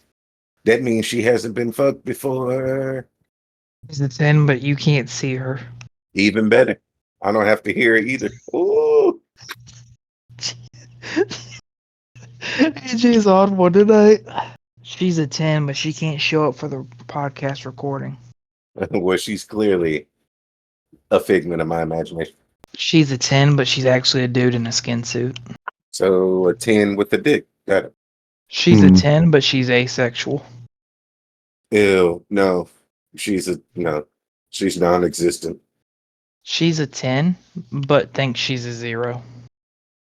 Speaker 8: That means she hasn't been fucked before.
Speaker 1: She's a 10, but you can't see her.
Speaker 8: Even better. I don't have to hear it either. Ooh.
Speaker 1: AJ's on one tonight. She's a 10, but she can't show up for the podcast recording.
Speaker 8: Well, she's clearly a figment of my imagination.
Speaker 1: She's a 10, but she's actually a dude in a skin suit.
Speaker 8: So a 10 with the dick. Got it.
Speaker 1: She's a 10, but she's asexual.
Speaker 8: Ew. No. She's non-existent.
Speaker 1: She's a 10, but thinks she's a 0.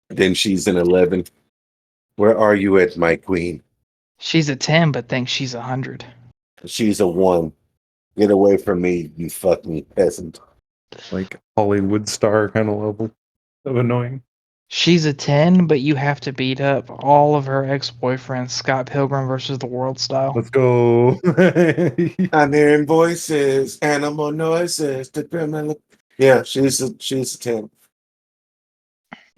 Speaker 8: Then she's an 11. Where are you at, my queen?
Speaker 1: She's a 10, but thinks she's 100.
Speaker 8: She's a 1. Get away from me, you fucking peasant.
Speaker 9: Like Hollywood star kind of level of annoying.
Speaker 1: She's a 10, but you have to beat up all of her ex-boyfriends, Scott Pilgrim versus the World style.
Speaker 9: Let's go.
Speaker 8: I'm hearing voices, animal noises. Yeah, she's a 10.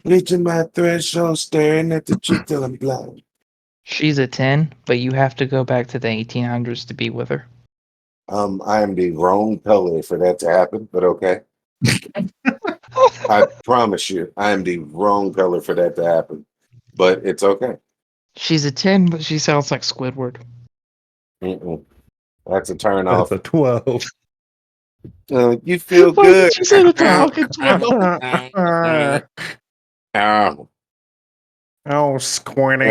Speaker 8: Reaching my threshold, staring at the chick till I'm blind.
Speaker 1: She's a 10, but you have to go back to the 1800s to be with her.
Speaker 8: I am the wrong color for that to happen, but okay. I promise you, I am the wrong color for that to happen, but it's okay.
Speaker 1: She's a 10, but she sounds like Squidward.
Speaker 8: That's a turn off.
Speaker 9: That's a 12.
Speaker 8: You feel good.
Speaker 1: She said a talking 12.
Speaker 9: Oh, Squinty.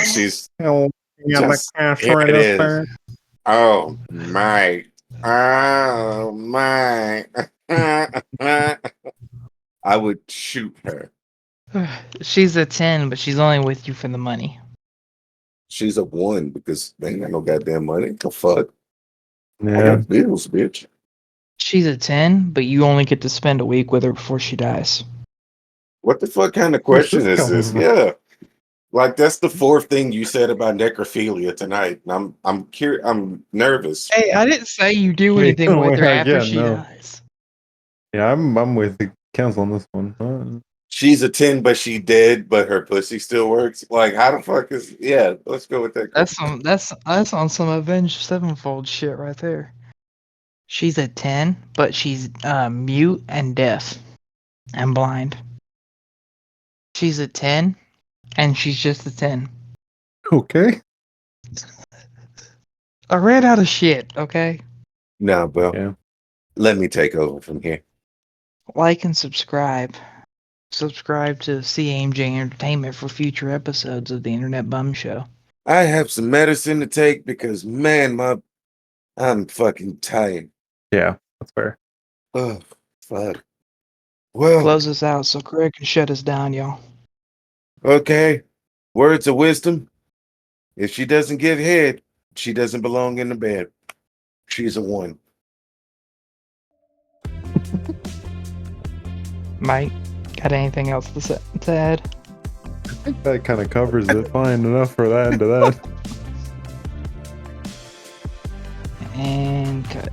Speaker 8: She's
Speaker 9: Oh,
Speaker 8: just, here it is. Oh my. Oh my. I would shoot her.
Speaker 1: She's a 10, but she's only with you for the money.
Speaker 8: She's a 1 because they ain't got no goddamn money. The fuck? I
Speaker 9: Yeah.
Speaker 8: got bills, bitch.
Speaker 1: She's a 10, but you only get to spend a week with her before she dies.
Speaker 8: What the fuck kind of
Speaker 9: Where's
Speaker 8: question
Speaker 9: this
Speaker 8: is this?
Speaker 9: coming
Speaker 8: Yeah. Like that's the 4th thing you said about necrophilia tonight. And I'm nervous.
Speaker 1: Hey, I didn't say you do anything with her after she dies.
Speaker 9: Yeah, I'm with the council on this one.
Speaker 8: She's a 10, but she dead, but her pussy still works. Like, how the fuck is? Yeah, let's go with that.
Speaker 1: That's on some Avenged Sevenfold shit right there. She's a 10, but she's mute and deaf and blind. She's a 10, and she's just a 10.
Speaker 9: Okay.
Speaker 1: I ran out of shit, okay?
Speaker 8: Nah, bro.
Speaker 9: Yeah.
Speaker 8: Let me take over from here.
Speaker 1: Like and subscribe. Subscribe to CAMJ Entertainment for future episodes of the Internet Bum Show.
Speaker 8: I have some medicine to take because, man, I'm fucking tired.
Speaker 9: Yeah, that's fair.
Speaker 8: Oh, fuck. Well,
Speaker 1: Close us out so Craig can shut us down, y'all.
Speaker 8: okay. Words of wisdom. If she doesn't give head, she doesn't belong in the bed. She's a one.
Speaker 1: Mike, got anything else to add?
Speaker 9: I think that kind of covers it fine enough for that into that.
Speaker 1: And cut.